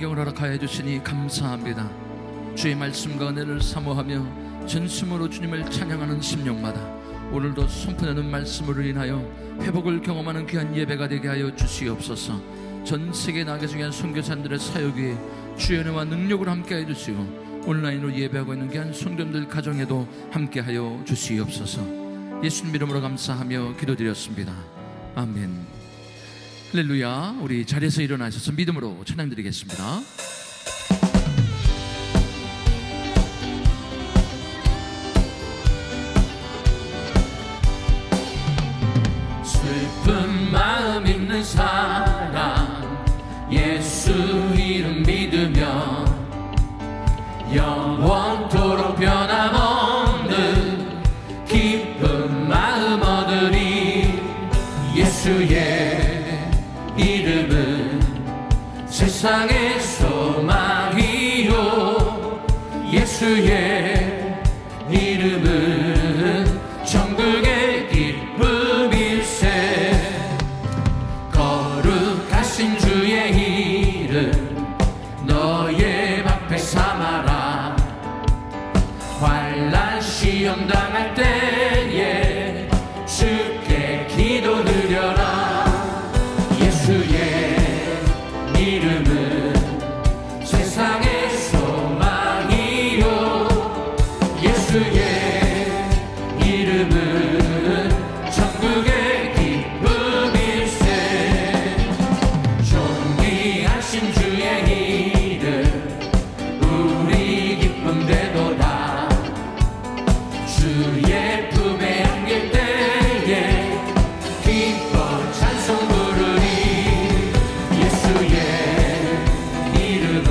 환경을 허락하여 주시니 감사합니다. 주의 말씀과 은혜를 사모하며 전심으로 주님을 찬양하는 심령마다 오늘도 선포되는 말씀으로 인하여 회복을 경험하는 귀한 예배가 되게 하여 주시옵소서. 전 세계 나가 중요한 선교사님들의 사역 위에 주의 은혜와 능력으로 함께하여 주시고 온라인으로 예배하고 있는 귀한 성도님들 가정에도 함께하여 주시옵소서. 예수님 이름으로 감사하며 기도드렸습니다. 아멘. 할렐루야. 우리 자리에서 일어나셔서 믿음으로 찬양드리겠습니다. 슬픈 마음 있는 사람 예수 이름 믿으며 영원토록 변함없는 기쁜 마음 얻으리. 예수의 이름은 세상의 소망이요 예수의 이름은 천국의 기쁨일세. 거룩하신 주의 이름 너의 방패 삼아라. 환난 시험 당할 때에 주께 기도 드려라. 예수의 이름은 세상의 소망이요 예수의 이름은 천국의 기쁨일세. 존귀하신 주의 이름 우리 기쁨 되도다. 주의 품에 안길 때에 기뻐 찬송 부르리. 예수의 이름은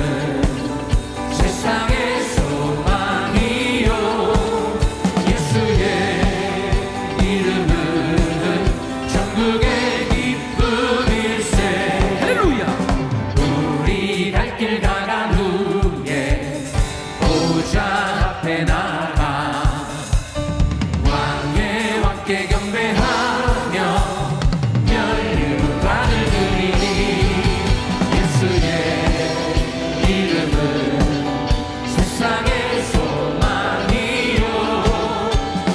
세상의 소망이요 예수의 이름은 천국의 기쁨일세. 할렐루야. 우리 갈 길 가간 후에 보좌 앞에 나가 왕의 왕께 경배하며 면류관을 드리니. 예수의 이름은 세상의 소망이요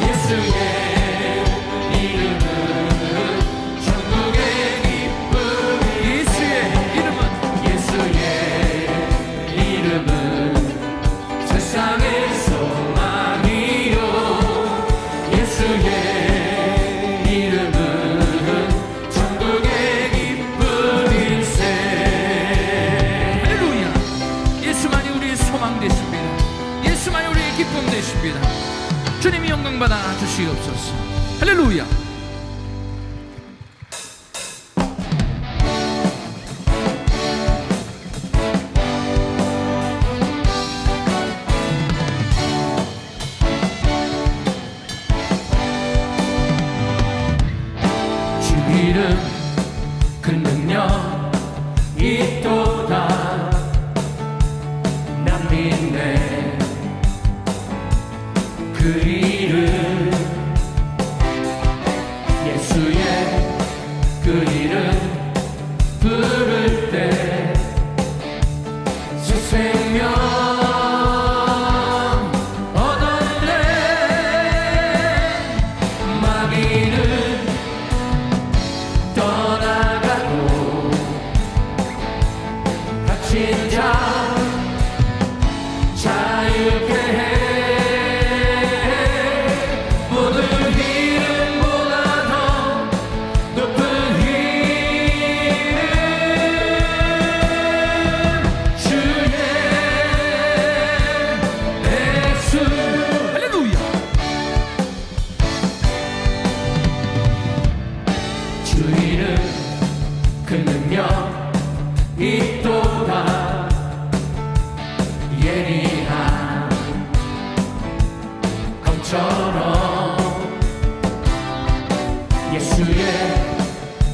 예수의 이름은 천국의 기쁨. 예수의 이름은 세상의 소망이요 예수의 이름은 천국의 기쁨일세. 할렐루야. 예수만이 우리의 소망 되십니다. 예수만이 우리의 기쁨 되십니다. 주님이 영광 받아 주시옵소서. 할렐루야. 주 이름 그 능력 있도다. 난 믿네 그 이름. 예수의 그 이름 부를 때 새 생명 얻었네. 마귀는 떠나가고 갇힌 자 자유케 해. 모든 이름보다 더 높은 이름 주의 예수. 할렐루야. 주 이름 그 능력 있도다. 예리한 검처럼 예수의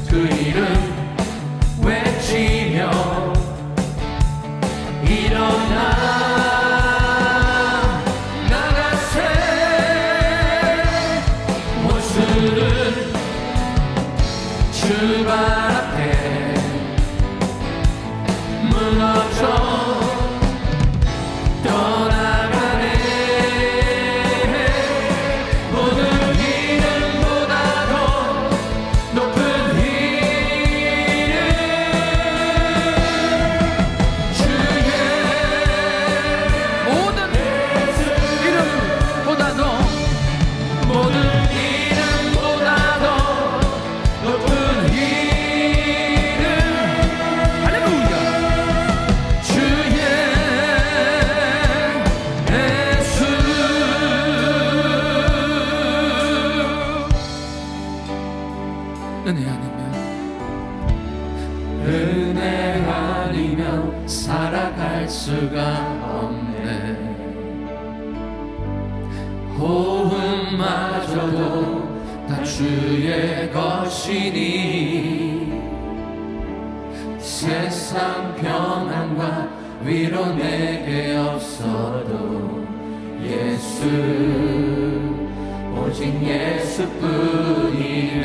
그 이름 외치며 일어나 나가세. 원수는 주 발 앞에 무너 살아갈 수가 없네. 호흡마저도 다 주의 것이니 세상 평안과 위로 내게 없어도 예수, 오직 예수뿐이네.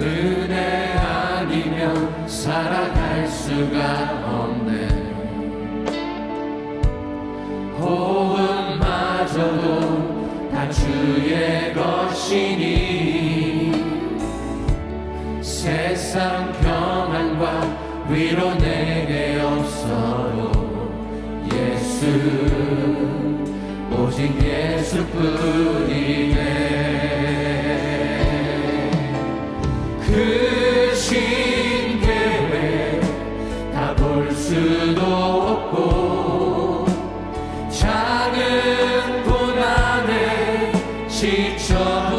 은혜 아니면 살아갈 수가 없네. 호흡마저도 다 주의 것이니 세상 평안과 위로 내게 없어도 예수, 오직 예수뿐이네. 그 신계획 다 볼 수도 없고 작은 고난에 지쳐도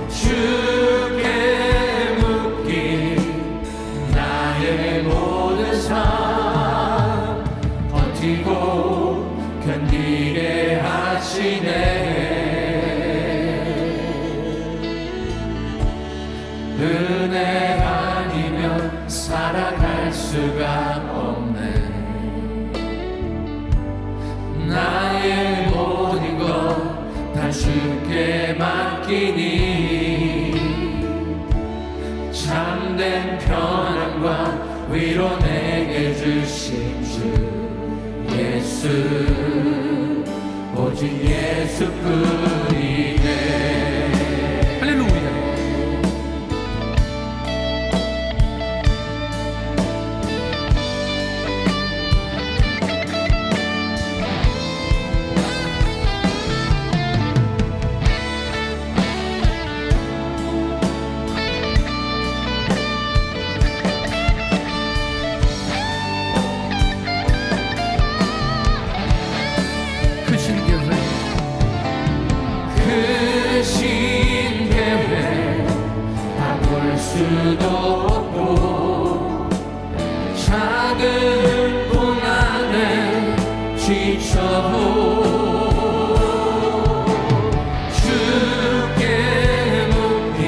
주께 묶인 나의 모든 삶 버티고 견디게 하시네. 은혜 아니면 살아갈 수가 없네. 나의 모든 것 다 주께 맡기니 참된 평안과 위로 내게 주신 주 예수, 오직 예수뿐이네. 할렐루야. 수도 없고 작은 고난에 지쳐도 주께 묶인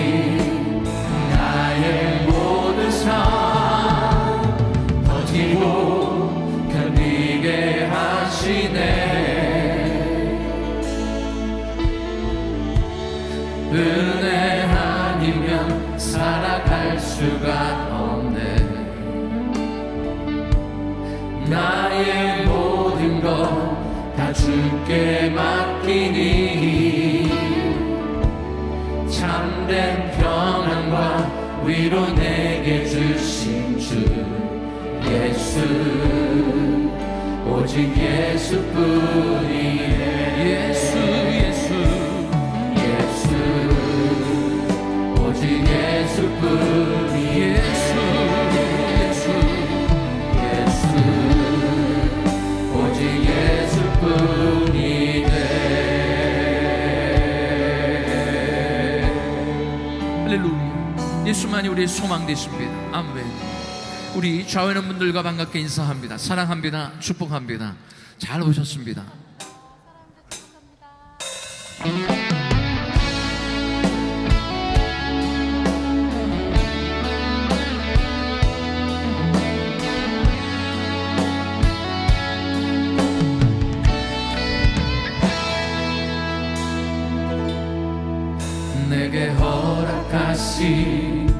나의 모든 삶 버티고 견디게 하시네. 은혜 아니면 살아갈 수가 없네. 나의 모든 것 다 주께 맡기니 참된 평안과 위로 내게 주신 주 예수, 오직 예수뿐이네. 예수, 예수, 예수, 오직 예수뿐이 예수, 예수, 예수, 오직 예수뿐이네. 할렐루야. 예수만이 우리의 소망 되십니다. 아멘. 우리 좌우하는 분들과 반갑게 인사합니다. 사랑합니다. 축복합니다. 잘 오셨습니다. 내게 허락하신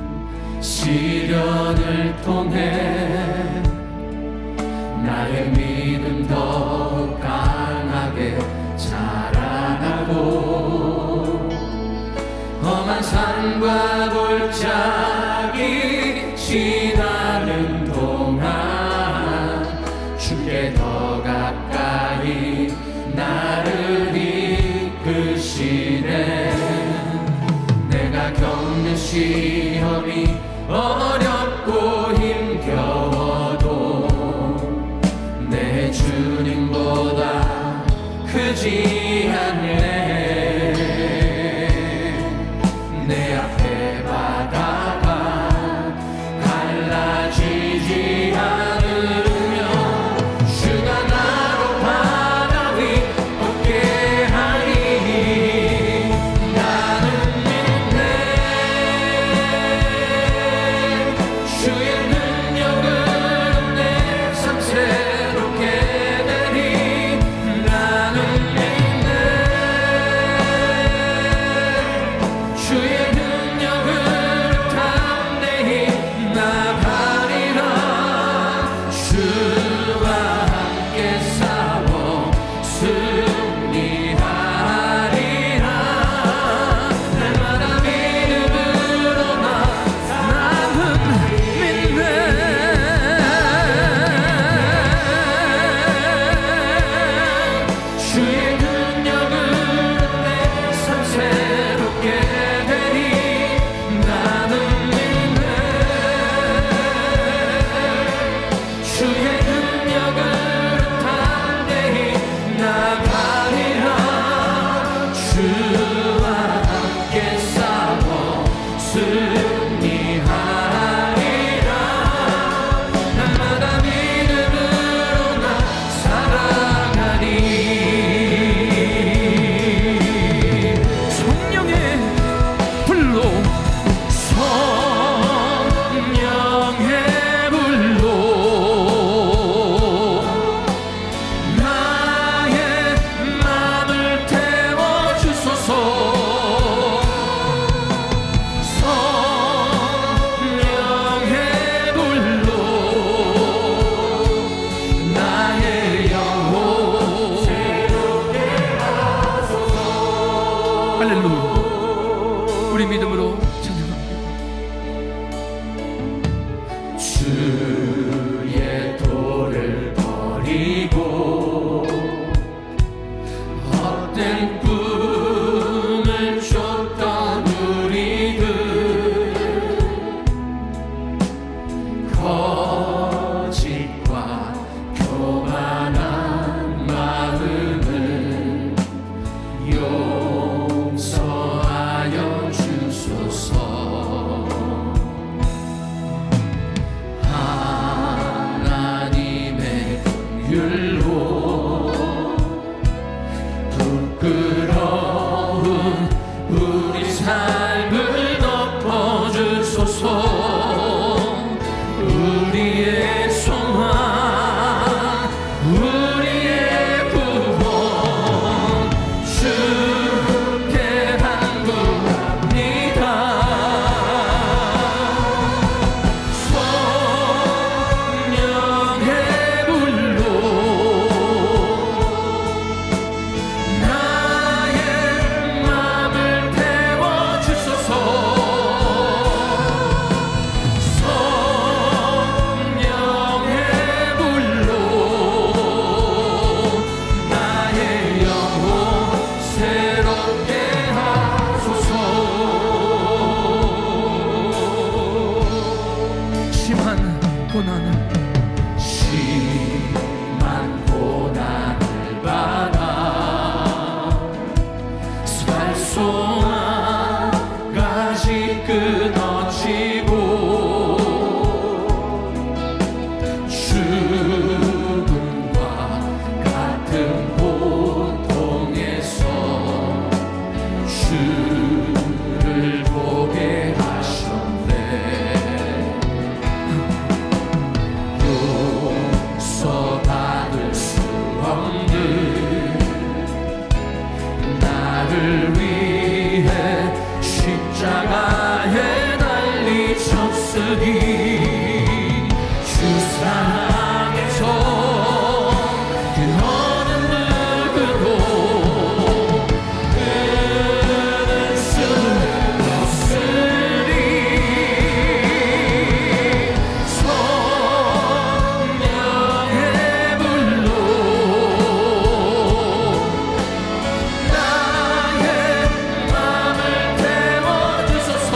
시련을 통해 나의 믿음 더 강하게 자라나고 험한 산과 골짜기 지나는 동안 주께 더 가까이 나를 이끄시네. 내가 겪는 시험이 어렵고 힘겨워도 내 주님보다 크지 않네. 내 앞에 우리 믿음으로 찬양합니다. 주의 도를 버리고 헛된 꿈을 쫓던 우리들 거짓과 교만한 마음을 용서하여 주소서. 하나님의 긍휼로 부끄러운 우리 삶을 덮어주소서. 우리의 소망, 우리의 구원 주께 간구합니다. 성령의 불로 나의 마음을 태워주소서. 성령의 불로 나의 영혼 새롭게 하소서. 심한 고난을 심한 고난을 받아 살소나까지 끊어지고 죽음과 같은 고통에서 주를 보게 하셨네. 용서받을 수 없는 나를 위해 십자가에 달리셨으니 주 사랑에서 그 어느 누구도 끊을 수 없으리. 성령의 불로 나의 마음을 태워주소서.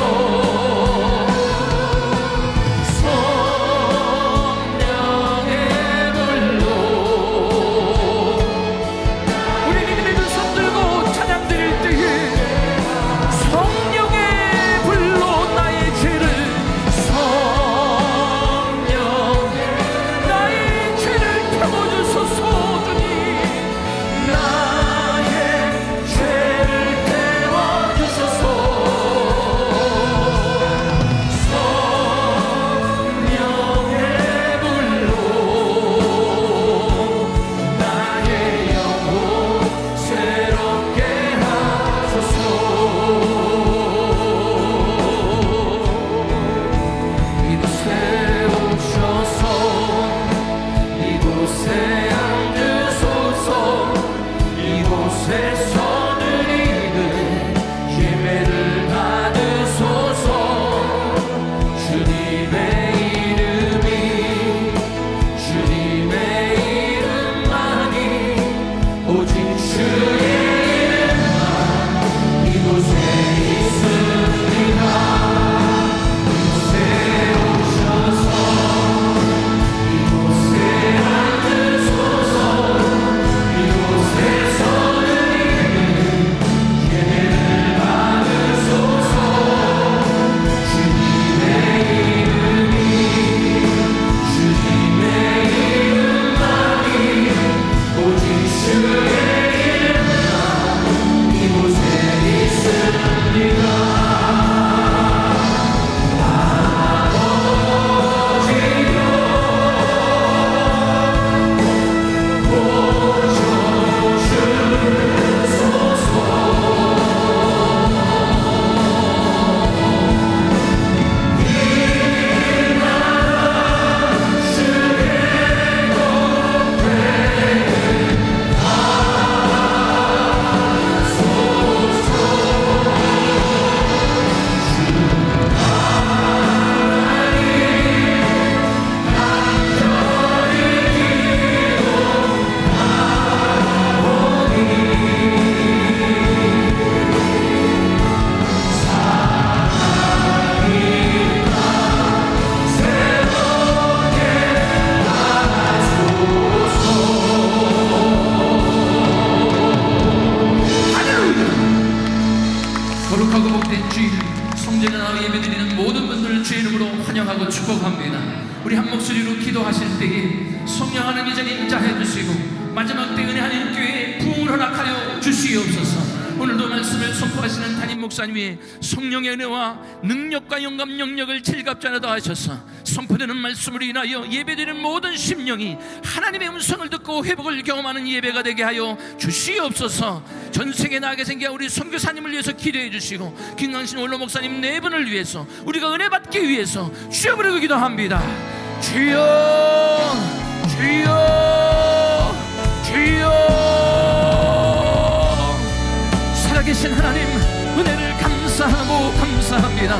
성전에 나와 예배드리는 모든 분들을 주의 이름으로 환영하고 축복합니다. 우리 한 목소리로 기도하실 때에 성령 하나님 이 자리에 임재해 주시고 마지막 때 은혜 하나님 교회에 부흥을 허락하여 주시옵소서. 오늘도 말씀을 선포하시는 담임 목사님이 성령의 은혜와 능력과 영감 영역을 질갑자라다 하셔서 선포되는 말씀으로 인하여 예배드리는 모든 심령이 하나님의 음성을 듣고 회복을 경험하는 예배가 되게 하여 주시옵소서. 전생에 나게 생겨 우리 선교사님을 위해서 기도해 주시고 김강신 원로 목사님 네 분을 위해서 우리가 은혜 받기 위해서 주여 부르고 기도합니다. 주여 주여 주여. 살아계신 하나님 은혜를 감사하고 감사합니다.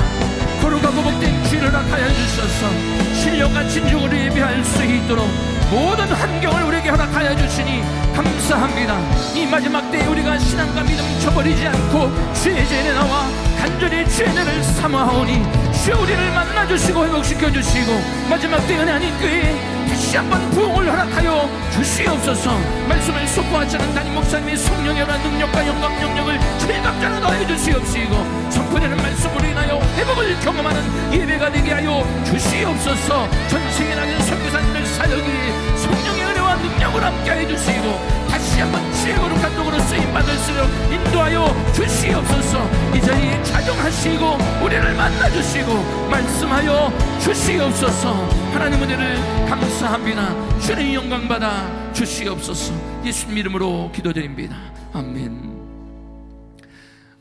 거룩하고 복된 주를 허락하여 주셔서 신령과 진정으로 예배할 수 있도록 모든 환경을 우리에게 허락하여 주시니 감사합니다. 이 마지막 때에 우리가 신앙과 믿음 저버리지 않고 주의 전에 나와 간절히 주의 은혜를 사모하오니 주여 우리를 만나주시고 회복시켜주시고 마지막 때 은혜 아닌 교회에 다시 한번 부흥을 허락하여 주시옵소서. 말씀을 선포하시는 담임 목사님의 성령의 능력과 영감 영역을 철갑자로 더해 주시옵시고 선포되는 말씀으로 인하여 회복을 경험하는 예배가 되게 하여 주시옵소서. 전생에 나는 선교사님들 사역이 성령의 은혜와 능력을 함께해 주시고 다시 한번 주의 거룩한 도구로 쓰임받을수록 인도하여 주시옵소서. 이 자리에 자정하시고 우리를 만나주시고 말씀하여 주시옵소서. 하나님 은혜를 감사합니다. 주의 영광받아 주시옵소서. 예수님 이름으로 기도드립니다. 아멘.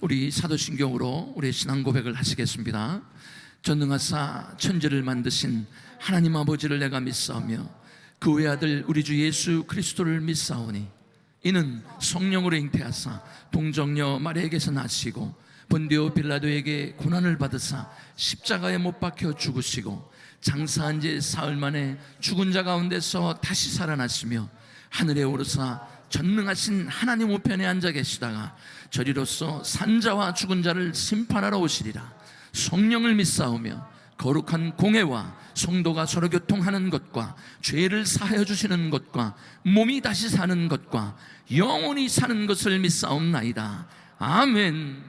우리 사도신경으로 우리의 신앙 고백을 하시겠습니다. 전능하사 천지를 만드신 하나님 아버지를 내가 믿사오며 그 외아들 우리 주 예수 그리스도를 믿사오니 이는 성령으로 잉태하사 동정녀 마리아에게서 나시고 본디오 빌라도에게 고난을 받으사 십자가에 못 박혀 죽으시고 장사한 지 사흘 만에 죽은 자 가운데서 다시 살아나시며 하늘에 오르사 전능하신 하나님 우편에 앉아 계시다가 저리로서 산자와 죽은 자를 심판하러 오시리라. 성령을 믿사오며 거룩한 공회와 성도가 서로 교통하는 것과 죄를 사하여 주시는 것과 몸이 다시 사는 것과 영원히 사는 것을 믿사옵나이다. 아멘.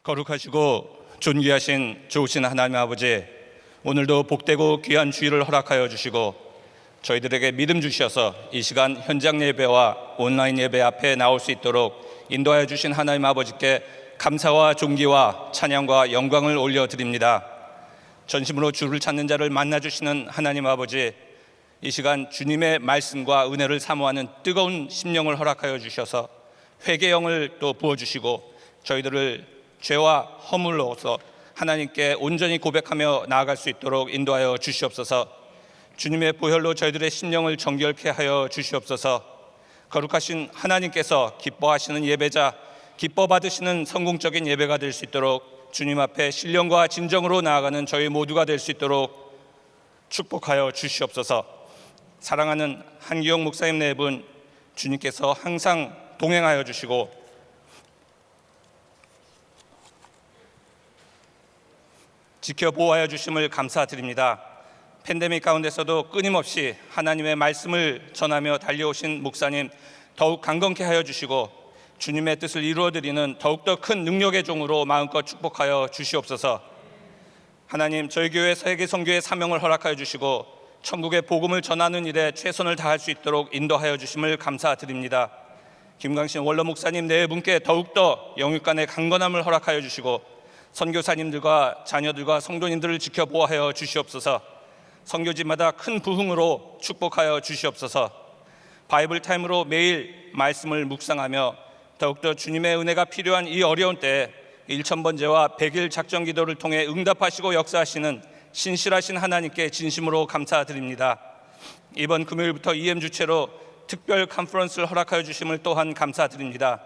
거룩하시고 존귀하신 좋으신 하나님 아버지, 오늘도 복되고 귀한 주일을 허락하여 주시고 저희들에게 믿음 주셔서 이 시간 현장 예배와 온라인 예배 앞에 나올 수 있도록 인도하여 주신 하나님 아버지께 감사와 존귀와 찬양과 영광을 올려드립니다. 전심으로 주를 찾는 자를 만나주시는 하나님 아버지, 이 시간 주님의 말씀과 은혜를 사모하는 뜨거운 심령을 허락하여 주셔서 회개영을 또 부어주시고 저희들을 죄와 허물로서 하나님께 온전히 고백하며 나아갈 수 있도록 인도하여 주시옵소서. 주님의 보혈로 저희들의 심령을 정결케 하여 주시옵소서. 거룩하신 하나님께서 기뻐하시는 예배자, 기뻐 받으시는 성공적인 예배가 될 수 있도록 주님 앞에 신령과 진정으로 나아가는 저희 모두가 될 수 있도록 축복하여 주시옵소서. 사랑하는 한기영 목사님 네 분, 주님께서 항상 동행하여 주시고 지켜보호하여 주심을 감사드립니다. 팬데믹 가운데서도 끊임없이 하나님의 말씀을 전하며 달려오신 목사님 더욱 강건케 하여 주시고 주님의 뜻을 이루어드리는 더욱더 큰 능력의 종으로 마음껏 축복하여 주시옵소서. 하나님, 저희 교회 세계 선교의 사명을 허락하여 주시고 천국의 복음을 전하는 일에 최선을 다할 수 있도록 인도하여 주심을 감사드립니다. 김광신 원로 목사님 네 분께 더욱더 영육간의 강건함을 허락하여 주시고 선교사님들과 자녀들과 성도님들을 지켜보호하여 주시옵소서. 선교지마다 큰 부흥으로 축복하여 주시옵소서. 바이블 타임으로 매일 말씀을 묵상하며 더욱더 주님의 은혜가 필요한 이 어려운 때에 1000번제와 100일 작정 기도를 통해 응답하시고 역사하시는 신실하신 하나님께 진심으로 감사드립니다. 이번 금요일부터 EM 주최로 특별 컨퍼런스를 허락하여 주심을 또한 감사드립니다.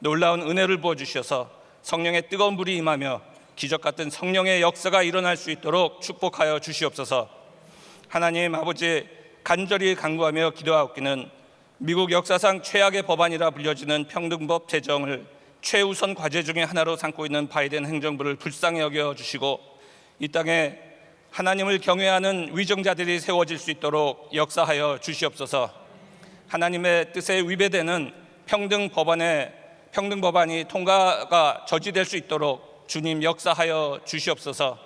놀라운 은혜를 부어주셔서 성령의 뜨거운 불이 임하며 기적 같은 성령의 역사가 일어날 수 있도록 축복하여 주시옵소서. 하나님 아버지, 간절히 간구하며 기도하옵기는 미국 역사상 최악의 법안이라 불려지는 평등법 제정을 최우선 과제 중에 하나로 삼고 있는 바이든 행정부를 불쌍히 여겨주시고 이 땅에 하나님을 경외하는 위정자들이 세워질 수 있도록 역사하여 주시옵소서. 하나님의 뜻에 위배되는 평등법안이 통과가 저지될 수 있도록 주님 역사하여 주시옵소서.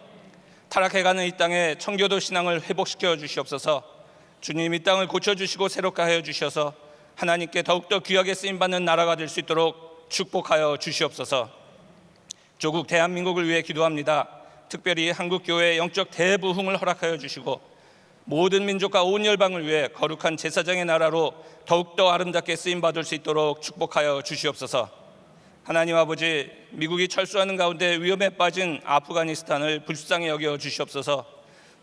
타락해가는 이 땅에 청교도 신앙을 회복시켜 주시옵소서. 주님, 이 땅을 고쳐주시고 새롭게 하여 주셔서 하나님께 더욱더 귀하게 쓰임받는 나라가 될 수 있도록 축복하여 주시옵소서. 조국 대한민국을 위해 기도합니다. 특별히 한국교회의 영적 대부흥을 허락하여 주시고 모든 민족과 온 열방을 위해 거룩한 제사장의 나라로 더욱더 아름답게 쓰임받을 수 있도록 축복하여 주시옵소서. 하나님 아버지, 미국이 철수하는 가운데 위험에 빠진 아프가니스탄을 불쌍히 여겨 주시옵소서.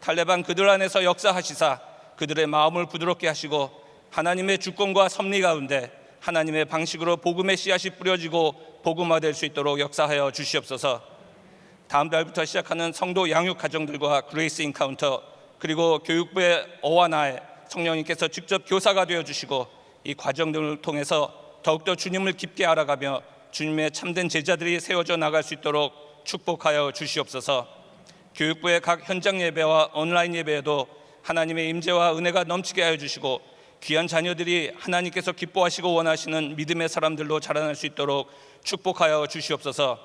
탈레반 그들 안에서 역사하시사 그들의 마음을 부드럽게 하시고 하나님의 주권과 섭리 가운데 하나님의 방식으로 복음의 씨앗이 뿌려지고 복음화될 수 있도록 역사하여 주시옵소서. 다음 달부터 시작하는 성도 양육 가정들과 그레이스 인카운터, 그리고 교육부의 어와나에 성령님께서 직접 교사가 되어주시고 이 과정들을 통해서 더욱더 주님을 깊게 알아가며 주님의 참된 제자들이 세워져 나갈 수 있도록 축복하여 주시옵소서. 교육부의 각 현장 예배와 온라인 예배에도 하나님의 임재와 은혜가 넘치게 하여 주시고 귀한 자녀들이 하나님께서 기뻐하시고 원하시는 믿음의 사람들로 자라날 수 있도록 축복하여 주시옵소서.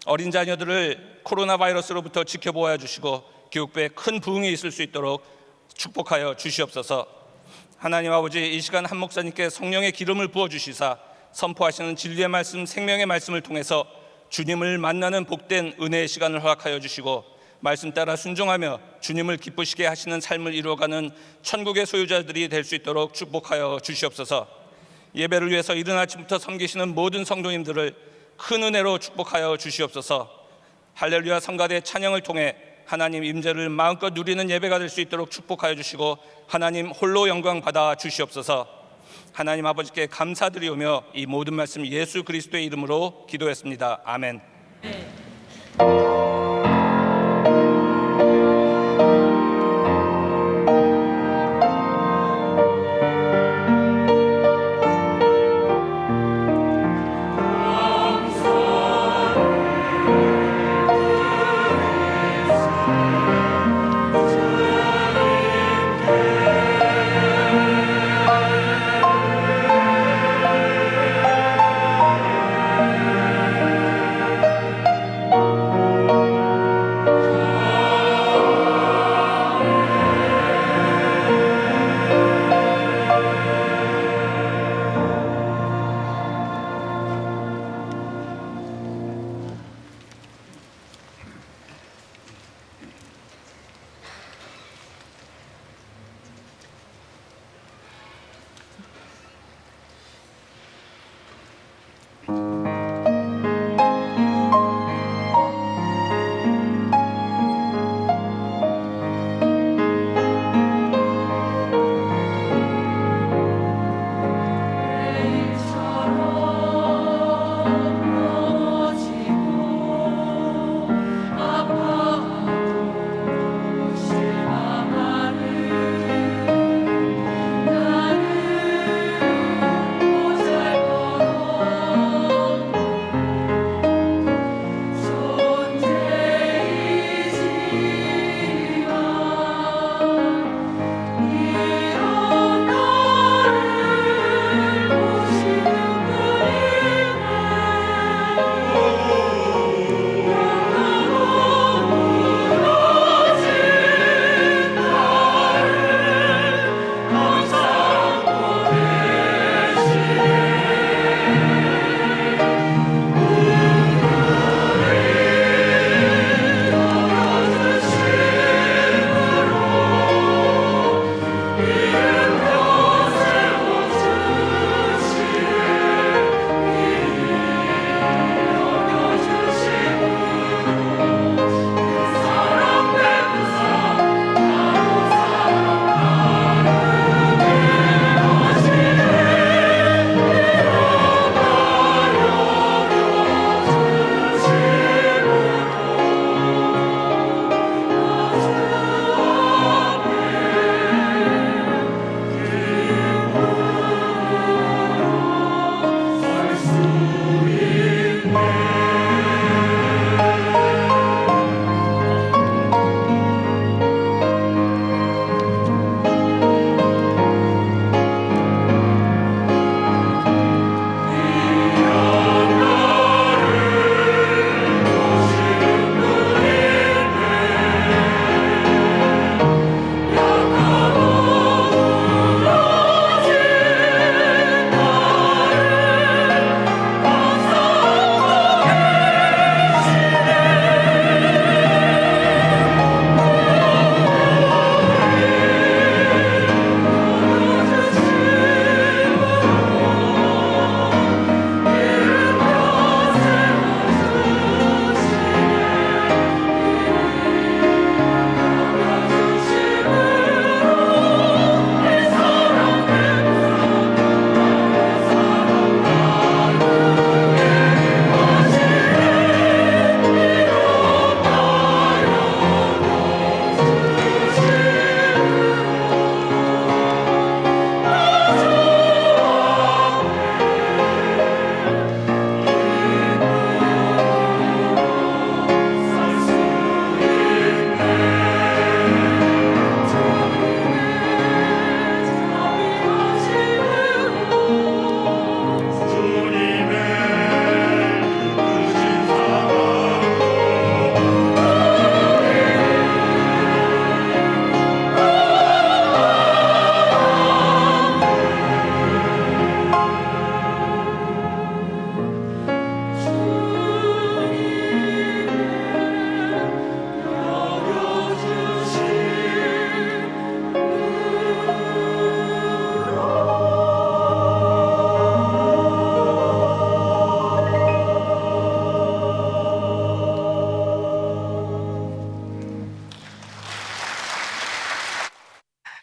어린 자녀들을 코로나 바이러스로부터 지켜보아 주시고 교육부에 큰 부흥이 있을 수 있도록 축복하여 주시옵소서. 하나님 아버지, 이 시간 한 목사님께 성령의 기름을 부어주시사 선포하시는 진리의 말씀, 생명의 말씀을 통해서 주님을 만나는 복된 은혜의 시간을 허락하여 주시고 말씀 따라 순종하며 주님을 기쁘시게 하시는 삶을 이루어가는 천국의 소유자들이 될 수 있도록 축복하여 주시옵소서. 예배를 위해서 이른 아침부터 섬기시는 모든 성도님들을 큰 은혜로 축복하여 주시옵소서. 할렐루야 성가대 찬양을 통해 하나님 임재를 마음껏 누리는 예배가 될 수 있도록 축복하여 주시고 하나님 홀로 영광 받아 주시옵소서. 하나님 아버지께 감사드리오며 이 모든 말씀 예수 그리스도의 이름으로 기도했습니다. 아멘.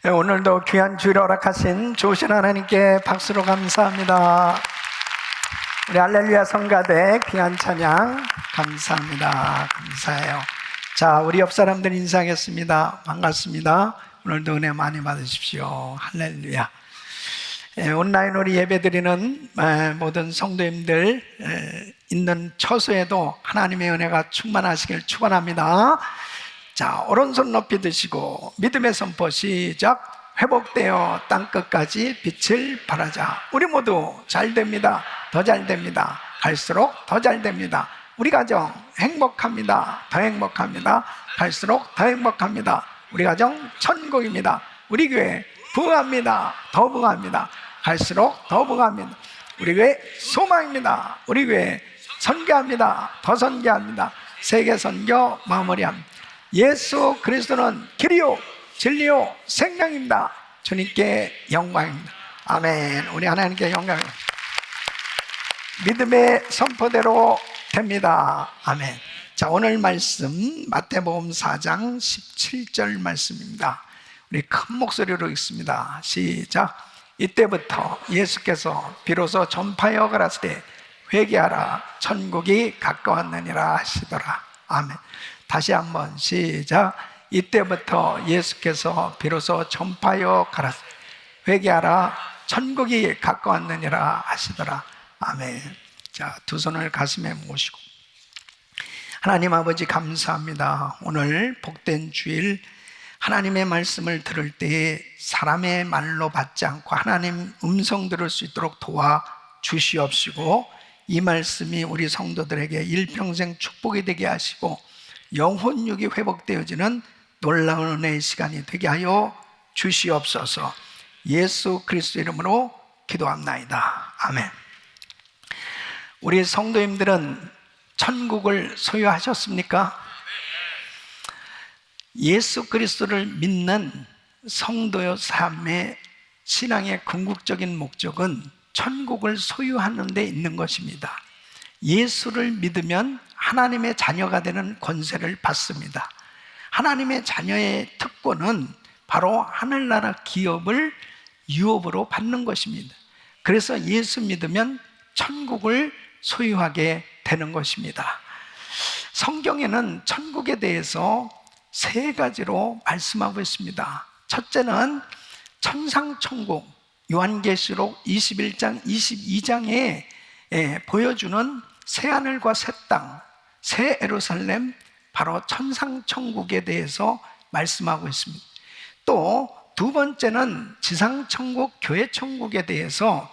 오늘도 귀한 주일을 허락하신 좋으신 하나님께 박수로 감사합니다. 우리 할렐루야 성가대 귀한 찬양 감사합니다. 감사해요. 자, 우리 옆 사람들 인사하겠습니다. 반갑습니다. 오늘도 은혜 많이 받으십시오. 할렐루야. 온라인 우리 예배드리는 모든 성도님들 있는 처소에도 하나님의 은혜가 충만하시길 축원합니다. 자, 오른손 높이 드시고 믿음의 선포 시작. 회복되어 땅끝까지 빛을 발하자. 우리 모두 잘 됩니다. 더 잘 됩니다. 갈수록 더 잘 됩니다. 우리 가정 행복합니다. 더 행복합니다. 갈수록 더 행복합니다. 우리 가정 천국입니다. 우리 교회 부흥합니다. 더 부흥합니다. 갈수록 더 부흥합니다. 우리 교회 소망입니다. 우리 교회 선교합니다. 더 선교합니다. 세계 선교 마무리합니다. 예수 그리스도는 길이요 진리요 생명입니다. 주님께 영광입니다. 아멘. 우리 하나님께 영광입니다. 믿음의 선포대로 됩니다. 아멘. 자, 오늘 말씀 마태복음 4장 17절 말씀입니다. 우리 큰 목소리로 읽습니다. 시작. 이때부터 예수께서 비로소 전파하여 가라사대 회개하라 천국이 가까웠느니라 하시더라. 아멘. 다시 한번 시작. 이때부터 예수께서 비로소 전파하여 가라사대 회개하라 천국이 가까웠느니라 하시더라. 아멘. 자, 두 손을 가슴에 모시고 하나님 아버지 감사합니다. 오늘 복된 주일 하나님의 말씀을 들을 때에 사람의 말로 받지 않고 하나님 음성 들을 수 있도록 도와 주시옵시고 이 말씀이 우리 성도들에게 일평생 축복이 되게 하시고 영혼육이 회복되어지는 놀라운 은혜의 시간이 되게 하여 주시옵소서. 예수 그리스도 이름으로 기도합나이다. 아멘. 우리 성도님들은 천국을 소유하셨습니까? 예수 그리스도를 믿는 성도의 삶의 신앙의 궁극적인 목적은 천국을 소유하는 데 있는 것입니다. 예수를 믿으면 하나님의 자녀가 되는 권세를 받습니다. 하나님의 자녀의 특권은 바로 하늘나라 기업을 유업으로 받는 것입니다. 그래서 예수 믿으면 천국을 소유하게 되는 것입니다. 성경에는 천국에 대해서 세 가지로 말씀하고 있습니다. 첫째는 천상천국, 요한계시록 21장 22장에 보여주는 새하늘과 새 땅, 새 예루살렘, 바로 천상천국에 대해서 말씀하고 있습니다. 또 두 번째는 지상천국, 교회천국에 대해서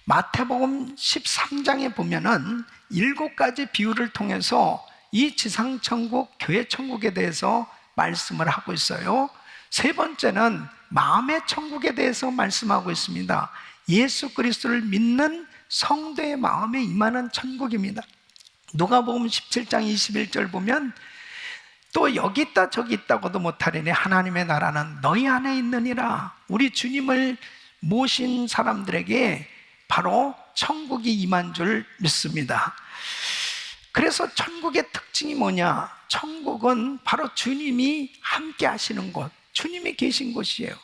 마태복음 13장에 보면은 7가지 비유를 통해서 이 지상천국, 교회천국에 대해서 말씀을 하고 있어요. 세 번째는 마음의 천국에 대해서 말씀하고 있습니다. 예수 그리스도를 믿는 성도의 마음에 임하는 천국입니다. 누가복음 17장 21절 보면 또 여기 있다 저기 있다고도 못하리니 하나님의 나라는 너희 안에 있느니라. 우리 주님을 모신 사람들에게 바로 천국이 임한 줄 믿습니다. 그래서 천국의 특징이 뭐냐? 천국은 바로 주님이 함께 하시는 곳, 주님이 계신 곳이에요.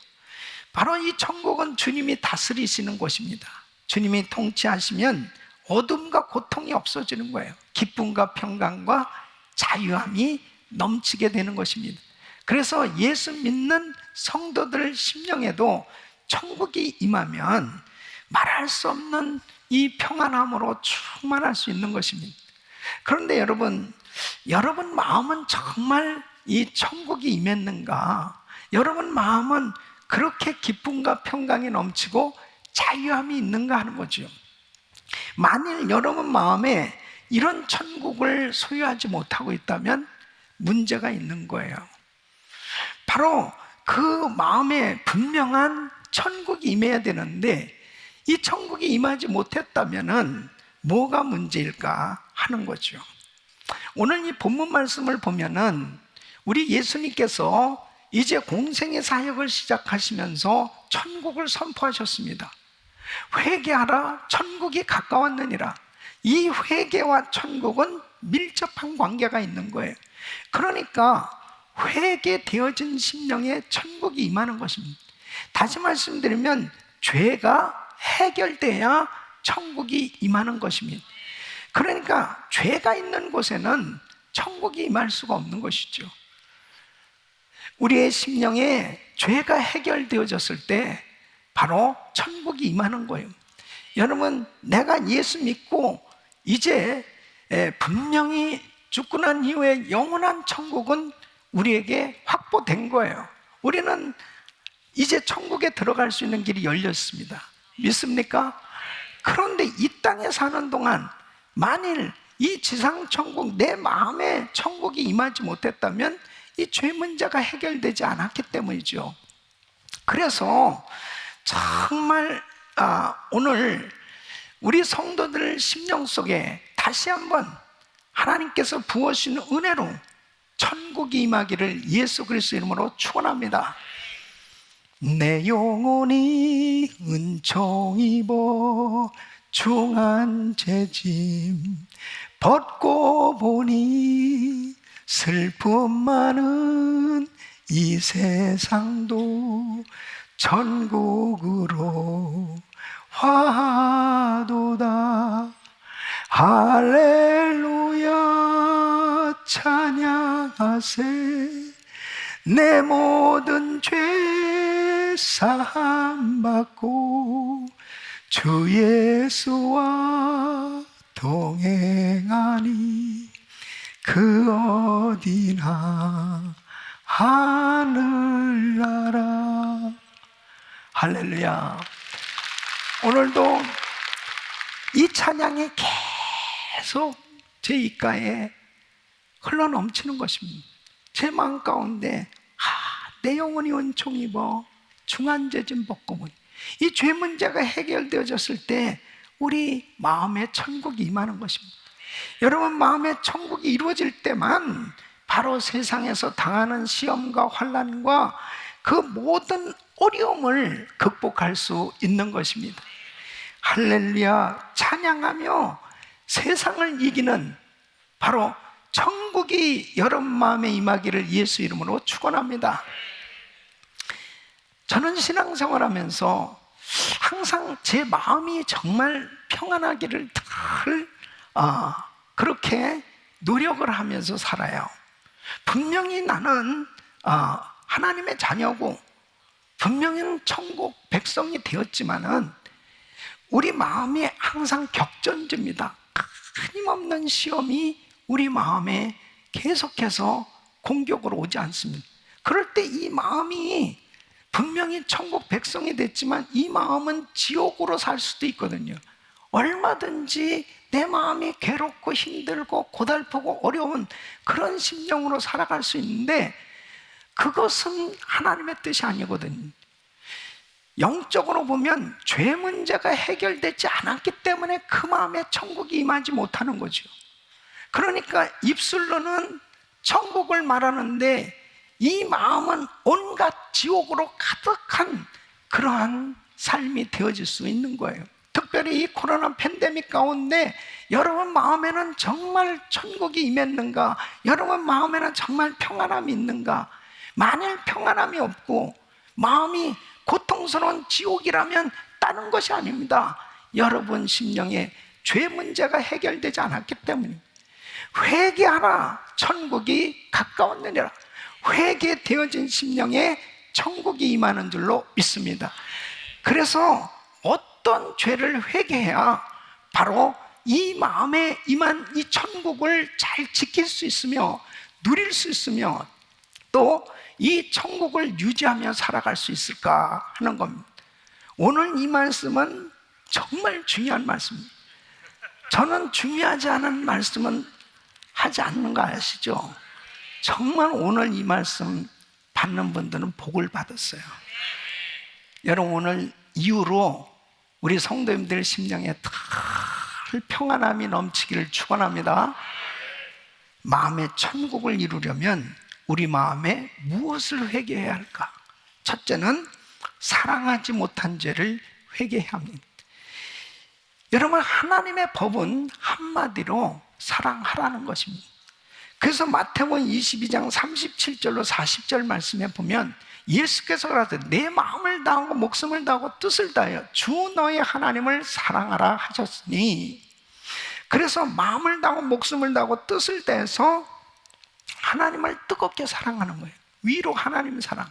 바로 이 천국은 주님이 다스리시는 곳입니다. 주님이 통치하시면 어둠과 고통이 없어지는 거예요. 기쁨과 평강과 자유함이 넘치게 되는 것입니다. 그래서 예수 믿는 성도들 심령에도 천국이 임하면 말할 수 없는 이 평안함으로 충만할 수 있는 것입니다. 그런데 여러분 마음은 정말 이 천국이 임했는가? 여러분 마음은 그렇게 기쁨과 평강이 넘치고 자유함이 있는가 하는 거죠. 만일 여러분 마음에 이런 천국을 소유하지 못하고 있다면 문제가 있는 거예요. 바로 그 마음에 분명한 천국이 임해야 되는데 이 천국이 임하지 못했다면은 뭐가 문제일까 하는 거죠. 오늘 이 본문 말씀을 보면은 우리 예수님께서 이제 공생의 사역을 시작하시면서 천국을 선포하셨습니다. 회개하라 천국이 가까웠느니라. 이 회개와 천국은 밀접한 관계가 있는 거예요. 그러니까 회개되어진 심령에 천국이 임하는 것입니다. 다시 말씀드리면 죄가 해결돼야 천국이 임하는 것입니다. 그러니까 죄가 있는 곳에는 천국이 임할 수가 없는 것이죠. 우리의 심령에 죄가 해결되어졌을 때 바로 천국이 임하는 거예요. 여러분, 내가 예수 믿고 이제 분명히 죽고 난 이후에 영원한 천국은 우리에게 확보된 거예요. 우리는 이제 천국에 들어갈 수 있는 길이 열렸습니다. 믿습니까? 그런데 이 땅에 사는 동안 만일 이 지상천국, 내 마음에 천국이 임하지 못했다면 이 죄 문제가 해결되지 않았기 때문이죠. 그래서 정말 오늘 우리 성도들 심령 속에 다시 한번 하나님께서 부어주신 은혜로 천국이 임하기를 예수 그리스도 이름으로 축원합니다. 내 영혼이 은총 입어 중한 죄짐 벗고 보니 슬픔 많은 이 세상도 천국으로 화도다. 할렐루야 찬양하세. 내 모든 죄 사함 받고 주 예수와 동행하니 그 어디나 하늘나라. 할렐루야. 오늘도 이 찬양이 계속 제 입가에 흘러넘치는 것입니다. 제 마음 가운데 내 영혼이 은총 입어 중한 죄짐 벗고 보니, 이 죄 문제가 해결되어졌을 때 우리 마음에 천국이 임하는 것입니다. 여러분, 마음에 천국이 이루어질 때만 바로 세상에서 당하는 시험과 환난과 그 모든 어려움을 극복할 수 있는 것입니다. 할렐루야 찬양하며 세상을 이기는 바로 천국이 여러분 마음에 임하기를 예수 이름으로 축원합니다. 저는 신앙생활하면서 항상 제 마음이 정말 평안하기를 늘 그렇게 노력을 하면서 살아요. 분명히 나는 하나님의 자녀고 분명히 천국 백성이 되었지만은 우리 마음이 항상 격전지입니다. 끊임없는 시험이 우리 마음에 계속해서 공격으로 오지 않습니다. 그럴 때 이 마음이 분명히 천국 백성이 됐지만 이 마음은 지옥으로 살 수도 있거든요. 얼마든지 내 마음이 괴롭고 힘들고 고달프고 어려운 그런 심령으로 살아갈 수 있는데 그것은 하나님의 뜻이 아니거든요. 영적으로 보면 죄 문제가 해결되지 않았기 때문에 그 마음에 천국이 임하지 못하는 거죠. 그러니까 입술로는 천국을 말하는데 이 마음은 온갖 지옥으로 가득한 그러한 삶이 되어질 수 있는 거예요. 특별히 이 코로나 팬데믹 가운데 여러분 마음에는 정말 천국이 임했는가? 여러분 마음에는 정말 평안함이 있는가? 만일 평안함이 없고 마음이 고통스러운 지옥이라면 다른 것이 아닙니다. 여러분 심령에 죄 문제가 해결되지 않았기 때문입니다. 회개하라, 천국이 가까웠느니라. 회개되어진 심령에 천국이 임하는 줄로 믿습니다. 그래서 어떤 죄를 회개해야 바로 이 마음에 임한 이 천국을 잘 지킬 수 있으며 누릴 수 있으며 또 이 천국을 유지하며 살아갈 수 있을까 하는 겁니다. 오늘 이 말씀은 정말 중요한 말씀입니다. 저는 중요하지 않은 말씀은 하지 않는 거 아시죠? 정말 오늘 이 말씀 받는 분들은 복을 받았어요. 여러분 오늘 이후로 우리 성도님들 심령에 늘 평안함이 넘치기를 축원합니다. 마음의 천국을 이루려면 우리 마음에 무엇을 회개해야 할까? 첫째는 사랑하지 못한 죄를 회개해야 합니다. 여러분 하나님의 법은 한마디로 사랑하라는 것입니다. 그래서 마태복음 22장 37절로 40절 말씀에 보면 예수께서 그러되 내 마음을 다하고 목숨을 다하고 뜻을 다하여 주 너의 하나님을 사랑하라 하셨으니, 그래서 마음을 다하고 목숨을 다하고 뜻을 다해서 하나님을 뜨겁게 사랑하는 거예요. 위로 하나님 사랑.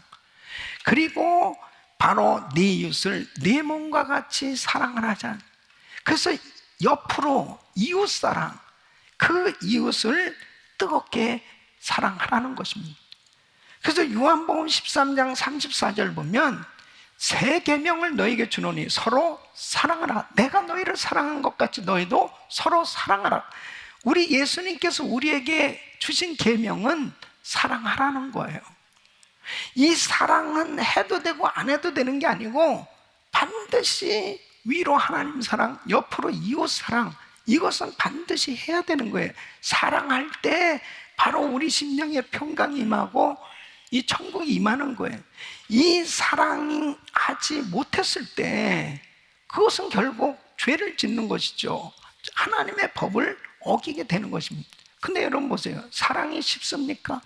그리고 바로 네 이웃을 내 몸과 같이 사랑을 하자. 그래서 옆으로 이웃 사랑, 그 이웃을 뜨겁게 사랑하라는 것입니다. 그래서 요한복음 13장 34절 보면 새 계명을 너에게 주노니 서로 사랑하라. 내가 너희를 사랑한 것 같이 너희도 서로 사랑하라. 우리 예수님께서 우리에게 주신 계명은 사랑하라는 거예요. 이 사랑은 해도 되고 안 해도 되는 게 아니고 반드시 위로 하나님 사랑, 옆으로 이웃 사랑, 이것은 반드시 해야 되는 거예요. 사랑할 때 바로 우리 심령에 평강이 임하고 이 천국이 임하는 거예요. 이 사랑하지 못했을 때 그것은 결국 죄를 짓는 것이죠. 하나님의 법을 어기게 되는 것입니다. 근데 여러분 보세요. 사랑이 쉽습니까?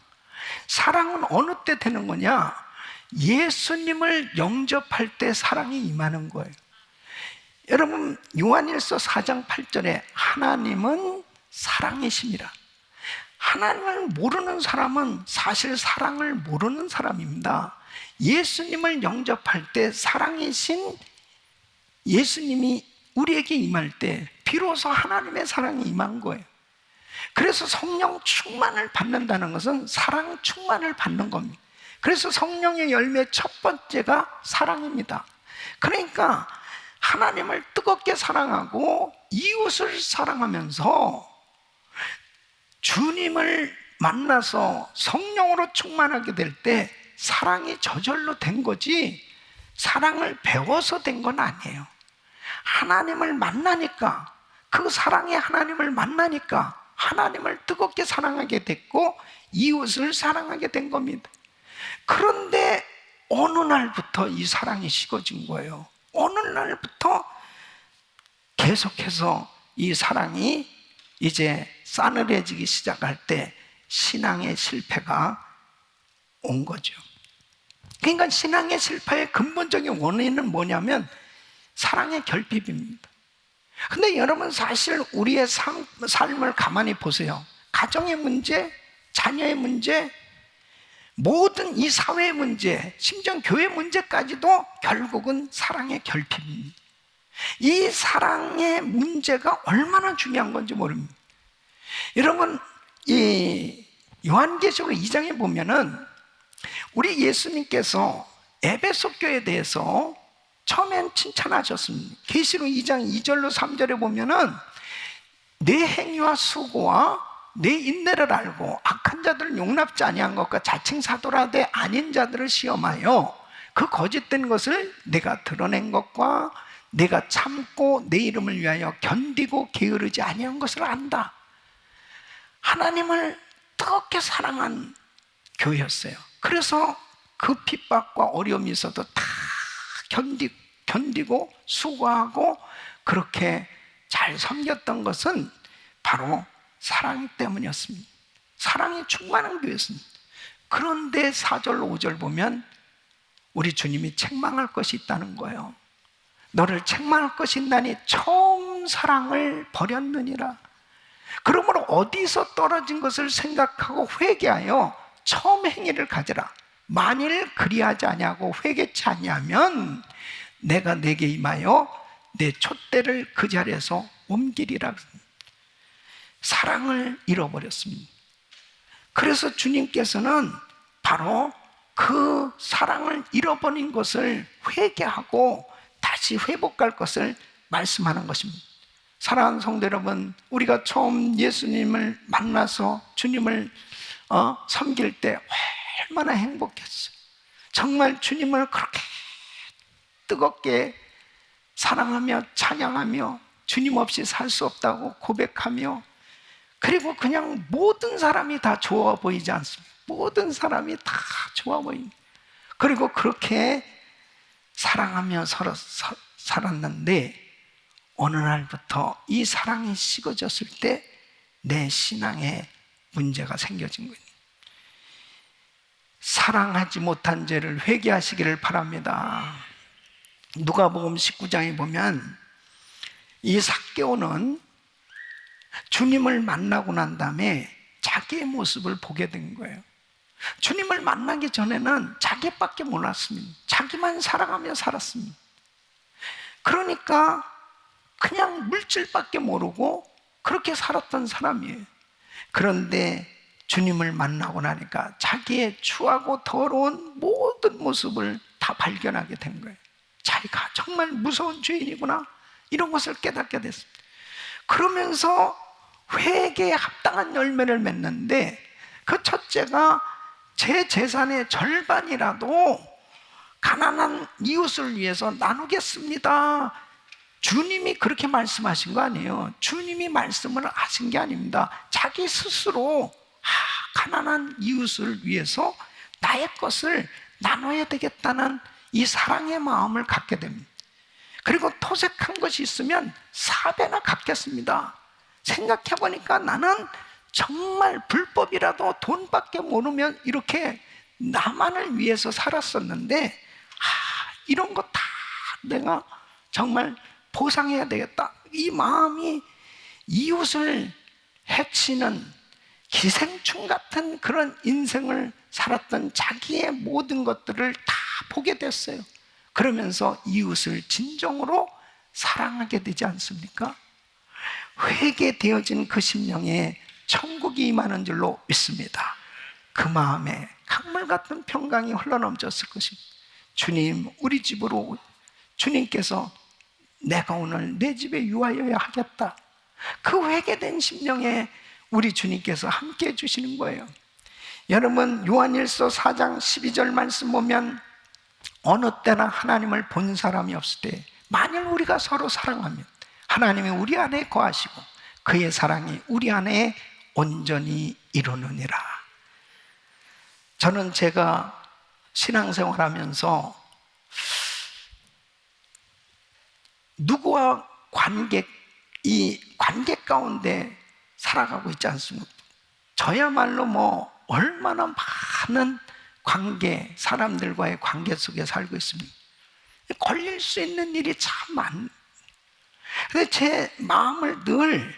사랑은 어느 때 되는 거냐? 예수님을 영접할 때 사랑이 임하는 거예요. 여러분 요한일서 4장 8절에 하나님은 사랑이십니다. 하나님을 모르는 사람은 사실 사랑을 모르는 사람입니다. 예수님을 영접할 때 사랑이신 예수님이 우리에게 임할 때 비로소 하나님의 사랑이 임한 거예요. 그래서 성령 충만을 받는다는 것은 사랑 충만을 받는 겁니다. 그래서 성령의 열매 첫 번째가 사랑입니다. 그러니까 하나님을 뜨겁게 사랑하고 이웃을 사랑하면서 주님을 만나서 성령으로 충만하게 될 때 사랑이 저절로 된 거지 사랑을 배워서 된 건 아니에요. 하나님을 만나니까, 그 사랑의 하나님을 만나니까 하나님을 뜨겁게 사랑하게 됐고 이웃을 사랑하게 된 겁니다. 그런데 어느 날부터 이 사랑이 식어진 거예요. 어느 날부터 계속해서 이 사랑이 이제 싸늘해지기 시작할 때 신앙의 실패가 온 거죠. 그러니까 신앙의 실패의 근본적인 원인은 뭐냐면 사랑의 결핍입니다. 근데 여러분 사실 우리의 삶을 가만히 보세요. 가정의 문제, 자녀의 문제, 모든 이 사회의 문제, 심지어 교회 문제까지도 결국은 사랑의 결핍입니다. 이 사랑의 문제가 얼마나 중요한 건지 모릅니다. 여러분 이 요한계시록 2장에 보면은 우리 예수님께서 에베소 교회에 대해서 처음엔 칭찬하셨습니다. 계시록 2장 2절로 3절에 보면은 내 행위와 수고와 내 인내를 알고 악한 자들을 용납지 아니한 것과 자칭 사도라되 아닌 자들을 시험하여 그 거짓된 것을 내가 드러낸 것과 내가 참고 내 이름을 위하여 견디고 게으르지 아니한 것을 안다. 하나님을 뜨겁게 사랑한 교회였어요. 그래서 그 핍박과 어려움이 있어도 다 견디고 수고하고 그렇게 잘 섬겼던 것은 바로 사랑 때문이었습니다. 사랑이 충만한 교회였습니다. 그런데 4절 5절 보면 우리 주님이 책망할 것이 있다는 거예요. 너를 책망할 것이 있나니 처음 사랑을 버렸느니라. 그러므로 어디서 떨어진 것을 생각하고 회개하여 처음 행위를 가져라. 만일 그리하지 아니하고 회개치 아니하면 내가 내게 임하여 내 촛대를 그 자리에서 옮기리라. 사랑을 잃어버렸습니다. 그래서 주님께서는 바로 그 사랑을 잃어버린 것을 회개하고 다시 회복할 것을 말씀하는 것입니다. 사랑하는 성도 여러분, 우리가 처음 예수님을 만나서 주님을 섬길 때 얼마나 행복했어요. 정말 주님을 그렇게 뜨겁게 사랑하며 찬양하며 주님 없이 살 수 없다고 고백하며, 그리고 그냥 모든 사람이 다 좋아 보이지 않습니까? 모든 사람이 다 좋아 보입니다. 그리고 그렇게 사랑하며 서로 살았는데 어느 날부터 이 사랑이 식어졌을 때 내 신앙의 문제가 생겨진 거예요. 사랑하지 못한 죄를 회개하시기를 바랍니다. 누가복음 19장에 보면 이 삭개오는 주님을 만나고 난 다음에 자기의 모습을 보게 된 거예요. 주님을 만나기 전에는 자기밖에 몰랐습니다. 자기만 살아가며 살았습니다. 그러니까 그냥 물질밖에 모르고 그렇게 살았던 사람이에요. 그런데 주님을 만나고 나니까 자기의 추하고 더러운 모든 모습을 다 발견하게 된 거예요. 자기가 정말 무서운 죄인이구나, 이런 것을 깨닫게 됐습니다. 그러면서 회개에 합당한 열매를 맺는데, 그 첫째가 제 재산의 절반이라도 가난한 이웃을 위해서 나누겠습니다. 주님이 그렇게 말씀하신 거 아니에요. 주님이 말씀을 하신 게 아닙니다. 자기 스스로 가난한 이웃을 위해서 나의 것을 나눠야 되겠다는 이 사랑의 마음을 갖게 됩니다. 그리고 토색한 것이 있으면 4배나 갚겠습니다. 생각해보니까 나는 정말 불법이라도 돈밖에 모르면 이렇게 나만을 위해서 살았었는데, 이런 거 다 내가 정말 보상해야 되겠다. 이 마음이 이웃을 해치는 기생충 같은 그런 인생을 살았던 자기의 모든 것들을 다 보게 됐어요. 그러면서 이웃을 진정으로 사랑하게 되지 않습니까? 회개되어진 그 심령에 천국이 임하는 줄로 믿습니다. 그 마음에 강물 같은 평강이 흘러넘쳤을 것입니다. 주님, 우리 집으로 주님께서 내가 오늘 내 집에 유하여야 하겠다. 그 회개된 심령에 우리 주님께서 함께 해주시는 거예요. 여러분, 요한일서 4장 12절 말씀 보면 어느 때나 하나님을 본 사람이 없을 때 만일 우리가 서로 사랑하면 하나님이 우리 안에 거하시고 그의 사랑이 우리 안에 온전히 이루느니라. 저는 제가 신앙생활하면서 누구와 이 관계 가운데 살아가고 있지 않습니까? 저야말로 얼마나 많은 관계, 사람들과의 관계 속에 살고 있습니다. 걸릴 수 있는 일이 참 많아요. 근데 제 마음을 늘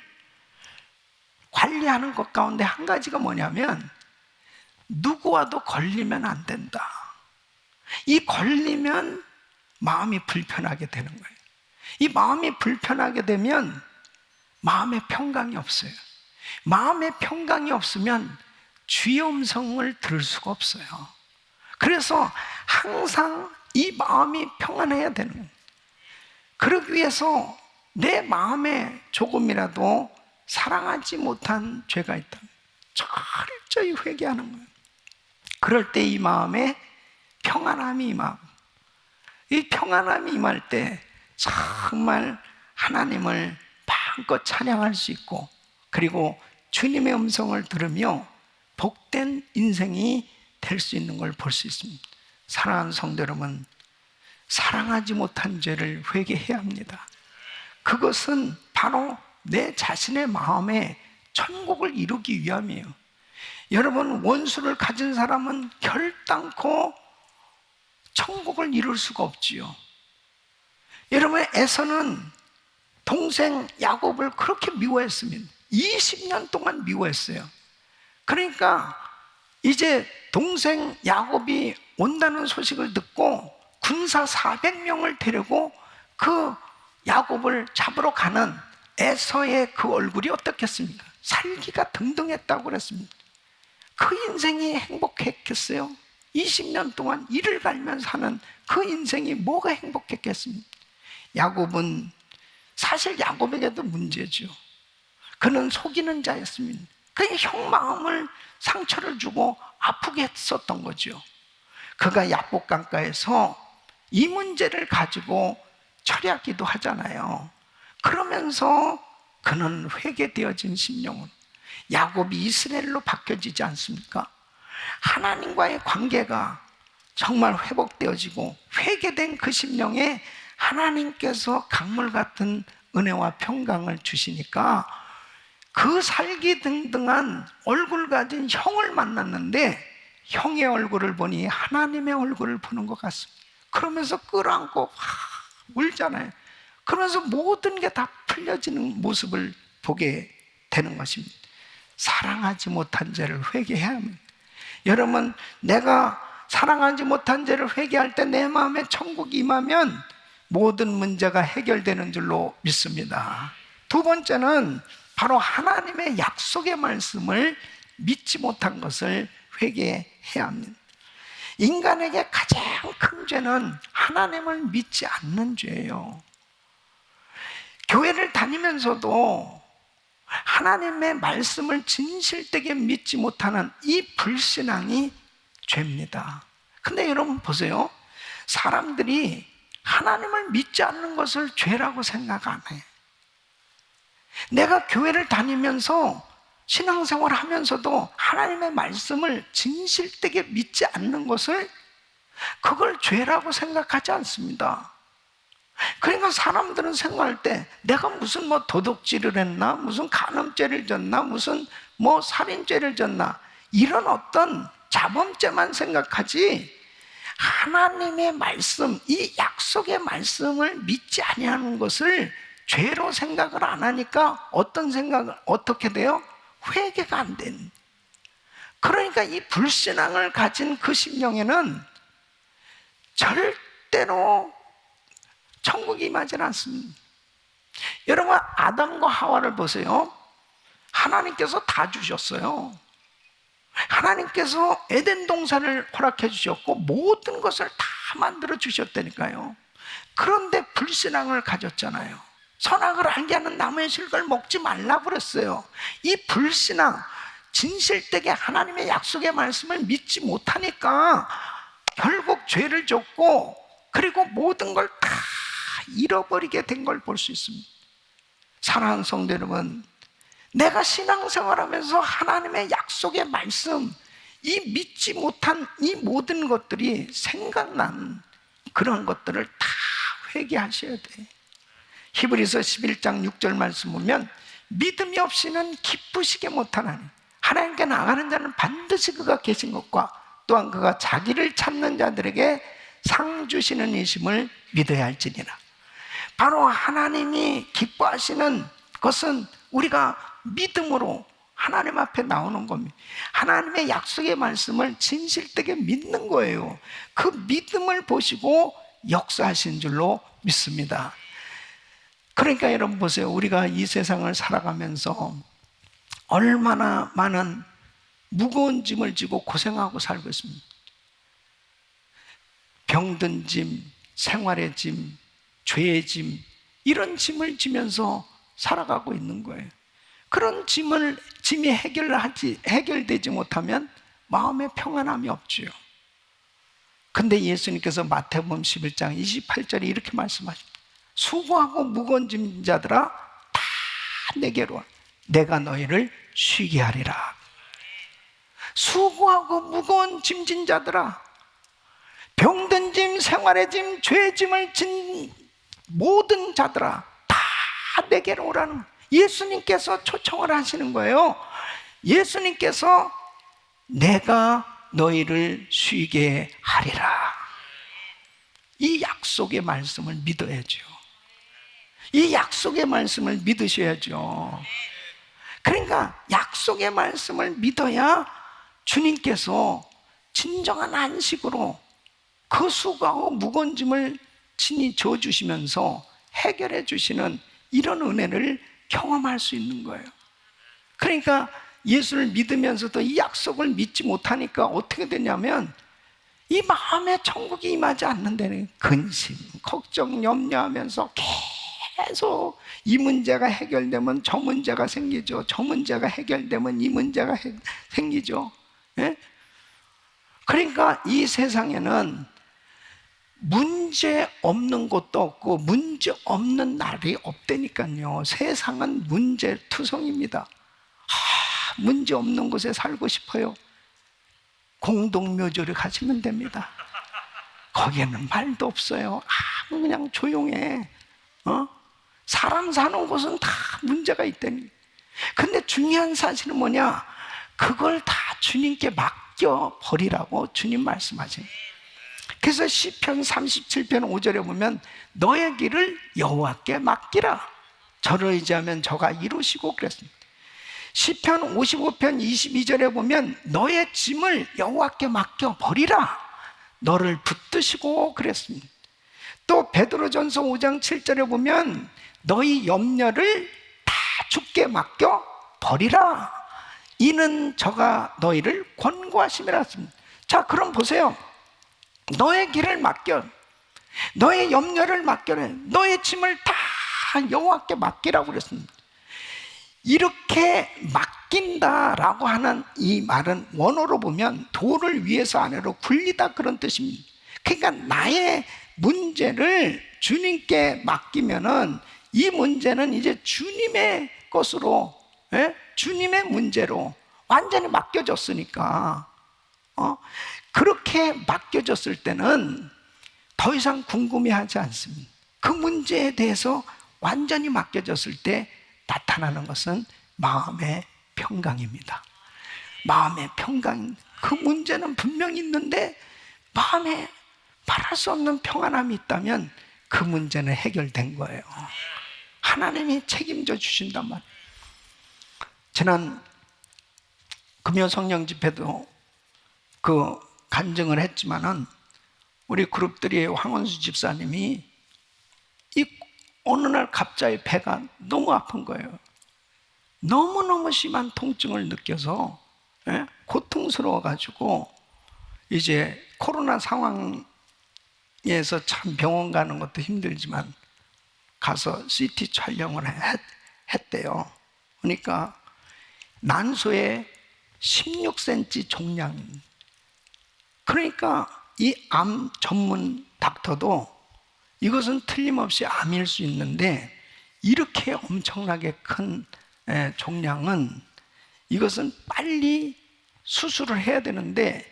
관리하는 것 가운데 한 가지가 뭐냐면, 누구와도 걸리면 안 된다. 이 걸리면 마음이 불편하게 되는 거예요. 이 마음이 불편하게 되면 마음에 평강이 없어요. 마음에 평강이 없으면 주의 음성을 들을 수가 없어요. 그래서 항상 이 마음이 평안해야 되는 거예요. 그러기 위해서 내 마음에 조금이라도 사랑하지 못한 죄가 있다면 철저히 회개하는 거예요. 그럴 때 이 마음에 평안함이 임하고, 이 평안함이 임할 때 정말 하나님을 마음껏 찬양할 수 있고, 그리고 주님의 음성을 들으며 복된 인생이 될 수 있는 걸 볼 수 있습니다. 사랑하는 성도 여러분, 사랑하지 못한 죄를 회개해야 합니다. 그것은 바로 내 자신의 마음에 천국을 이루기 위함이에요. 여러분, 원수를 가진 사람은 결단코 천국을 이룰 수가 없지요. 여러분, 에서는 동생 야곱을 그렇게 미워했습니다. 20년 동안 미워했어요. 그러니까 이제 동생 야곱이 온다는 소식을 듣고 군사 400명을 데리고 그 야곱을 잡으러 가는 에서의 그 얼굴이 어떻겠습니까? 살기가 등등했다고 그랬습니다. 그 인생이 행복했겠어요? 20년 동안 이를 갈면 사는 그 인생이 뭐가 행복했겠습니까? 야곱은 사실 야곱에게도 문제죠. 그는 속이는 자였습니다. 그냥 형 마음을 상처를 주고 아프게 했었던 거죠. 그가 야복 강가에서 이 문제를 가지고 철야기도 하잖아요. 그러면서 그는 회개되어진 심령은 야곱이 이스라엘로 바뀌어지지 않습니까? 하나님과의 관계가 정말 회복되어지고 회개된 그 심령에 하나님께서 강물 같은 은혜와 평강을 주시니까 그 살기등등한 얼굴 가진 형을 만났는데 형의 얼굴을 보니 하나님의 얼굴을 보는 것 같습니다. 그러면서 끌어안고 울잖아요. 그러면서 모든 게 다 풀려지는 모습을 보게 되는 것입니다. 사랑하지 못한 죄를 회개해야 합니다. 여러분, 내가 사랑하지 못한 죄를 회개할 때 내 마음에 천국이 임하면 모든 문제가 해결되는 줄로 믿습니다. 두 번째는 바로 하나님의 약속의 말씀을 믿지 못한 것을 회개해야 합니다. 인간에게 가장 큰 죄는 하나님을 믿지 않는 죄예요. 교회를 다니면서도 하나님의 말씀을 진실되게 믿지 못하는 이 불신앙이 죄입니다. 근데 여러분 보세요. 사람들이 하나님을 믿지 않는 것을 죄라고 생각 안 해. 내가 교회를 다니면서 신앙생활을 하면서도 하나님의 말씀을 진실되게 믿지 않는 것을 그걸 죄라고 생각하지 않습니다. 그러니까 사람들은 생각할 때 내가 무슨 도둑질을 했나, 무슨 간음죄를 졌나, 무슨 살인죄를 졌나, 이런 어떤 자범죄만 생각하지 하나님의 말씀, 이 약속의 말씀을 믿지 아니하는 것을 죄로 생각을 안 하니까 어떤 생각을 어떻게 돼요? 회개가 안 된. 그러니까 이 불신앙을 가진 그 심령에는 절대로 천국이 임하지 않습니다. 여러분, 아담과 하와를 보세요. 하나님께서 다 주셨어요. 하나님께서 에덴 동산을 허락해 주셨고 모든 것을 다 만들어 주셨다니까요. 그런데 불신앙을 가졌잖아요. 선악을 알게 하는 나무의 실과를 먹지 말라고 그랬어요. 이 불신앙, 진실되게 하나님의 약속의 말씀을 믿지 못하니까 결국 죄를 졌고 그리고 모든 걸 다 잃어버리게 된 걸 볼 수 있습니다. 사랑하는 성도 여러분, 내가 신앙생활하면서 하나님의 약속의 말씀, 이 믿지 못한 이 모든 것들이 생각난 그런 것들을 다 회개하셔야 돼. 히브리서 11장 6절 말씀 보면 믿음이 없이는 기쁘시게 못하나니 하나님께 나가는 자는 반드시 그가 계신 것과 또한 그가 자기를 찾는 자들에게 상 주시는 이심을 믿어야 할지니라. 바로 하나님이 기뻐하시는 것은 우리가 믿음으로 하나님 앞에 나오는 겁니다. 하나님의 약속의 말씀을 진실되게 믿는 거예요. 그 믿음을 보시고 역사하신 줄로 믿습니다. 그러니까 여러분 보세요. 우리가 이 세상을 살아가면서 얼마나 많은 무거운 짐을 지고 고생하고 살고 있습니다. 병든 짐, 생활의 짐, 죄의 짐, 이런 짐을 지면서 살아가고 있는 거예요. 그런 짐이 해결되지 못하면 마음에 평안함이 없지요. 근데 예수님께서 마태복음 11장 28절에 이렇게 말씀하십니다. 수고하고 무거운 짐진 자들아 다 내게로 와. 내가 너희를 쉬게 하리라. 수고하고 무거운 짐진 자들아, 병든 짐, 생활의 짐, 죄의 짐을 진 모든 자들아 다 내게로 오라는, 예수님께서 초청을 하시는 거예요. 예수님께서 내가 너희를 쉬게 하리라. 이 약속의 말씀을 믿어야죠. 이 약속의 말씀을 믿으셔야죠. 그러니까 약속의 말씀을 믿어야 주님께서 진정한 안식으로 그 수고하고 무거운 짐을 친히 져주시면서 해결해 주시는 이런 은혜를 경험할 수 있는 거예요. 그러니까 예수를 믿으면서도 이 약속을 믿지 못하니까 어떻게 되냐면 이 마음에 천국이 임하지 않는다는 근심, 걱정, 염려하면서 계속 이 문제가 해결되면 저 문제가 생기죠. 저 문제가 해결되면 이 문제가 생기죠. 예? 그러니까 이 세상에는 문제 없는 곳도 없고 문제 없는 날이 없다니까요. 세상은 문제투성입니다. 문제 없는 곳에 살고 싶어요. 공동묘지를 가시면 됩니다. 거기에는 말도 없어요. 그냥 조용해. 사람 사는 곳은 다 문제가 있다니. 근데 중요한 사실은 뭐냐? 그걸 다 주님께 맡겨 버리라고 주님 말씀하신 거예요. 그래서 시편 37편 5절에 보면 너의 길을 여호와께 맡기라. 저를 의지하면 저가 이루시고 그랬습니다. 시편 55편 22절에 보면 너의 짐을 여호와께 맡겨 버리라. 너를 붙드시고 그랬습니다. 또 베드로전서 5장 7절에 보면 너희 염려를 다 주께 맡겨 버리라. 이는 저가 너희를 권고하심이라 했습니다. 자, 그럼 보세요. 너의 길을 맡겨, 너의 염려를 맡겨라, 너의 짐을 다 여호와께 맡기라고 그랬습니다. 이렇게 맡긴다라고 하는 이 말은 원어로 보면 도를 위해서 아래로 굴리다 그런 뜻입니다. 그러니까 나의 문제를 주님께 맡기면은 이 문제는 이제 주님의 것으로, 주님의 문제로 완전히 맡겨졌으니까, 그렇게 맡겨졌을 때는 더 이상 궁금해하지 않습니다. 그 문제에 대해서 완전히 맡겨졌을 때 나타나는 것은 마음의 평강입니다. 마음의 평강. 그 문제는 분명히 있는데 마음에 말할 수 없는 평안함이 있다면 그 문제는 해결된 거예요. 하나님이 책임져 주신단 말이에요. 지난 금요 성령 집회도 그 간증을 했지만은 우리 그룹들이 황원수 집사님이 이 어느 날 갑자기 배가 너무 아픈 거예요. 너무너무 심한 통증을 느껴서 고통스러워가지고 이제 코로나 상황에서 참 병원 가는 것도 힘들지만 가서 CT 촬영을 했대요. 그러니까 난소에 16cm 종양. 그러니까 이 암 전문 닥터도 이것은 틀림없이 암일 수 있는데 이렇게 엄청나게 큰 종양은 이것은 빨리 수술을 해야 되는데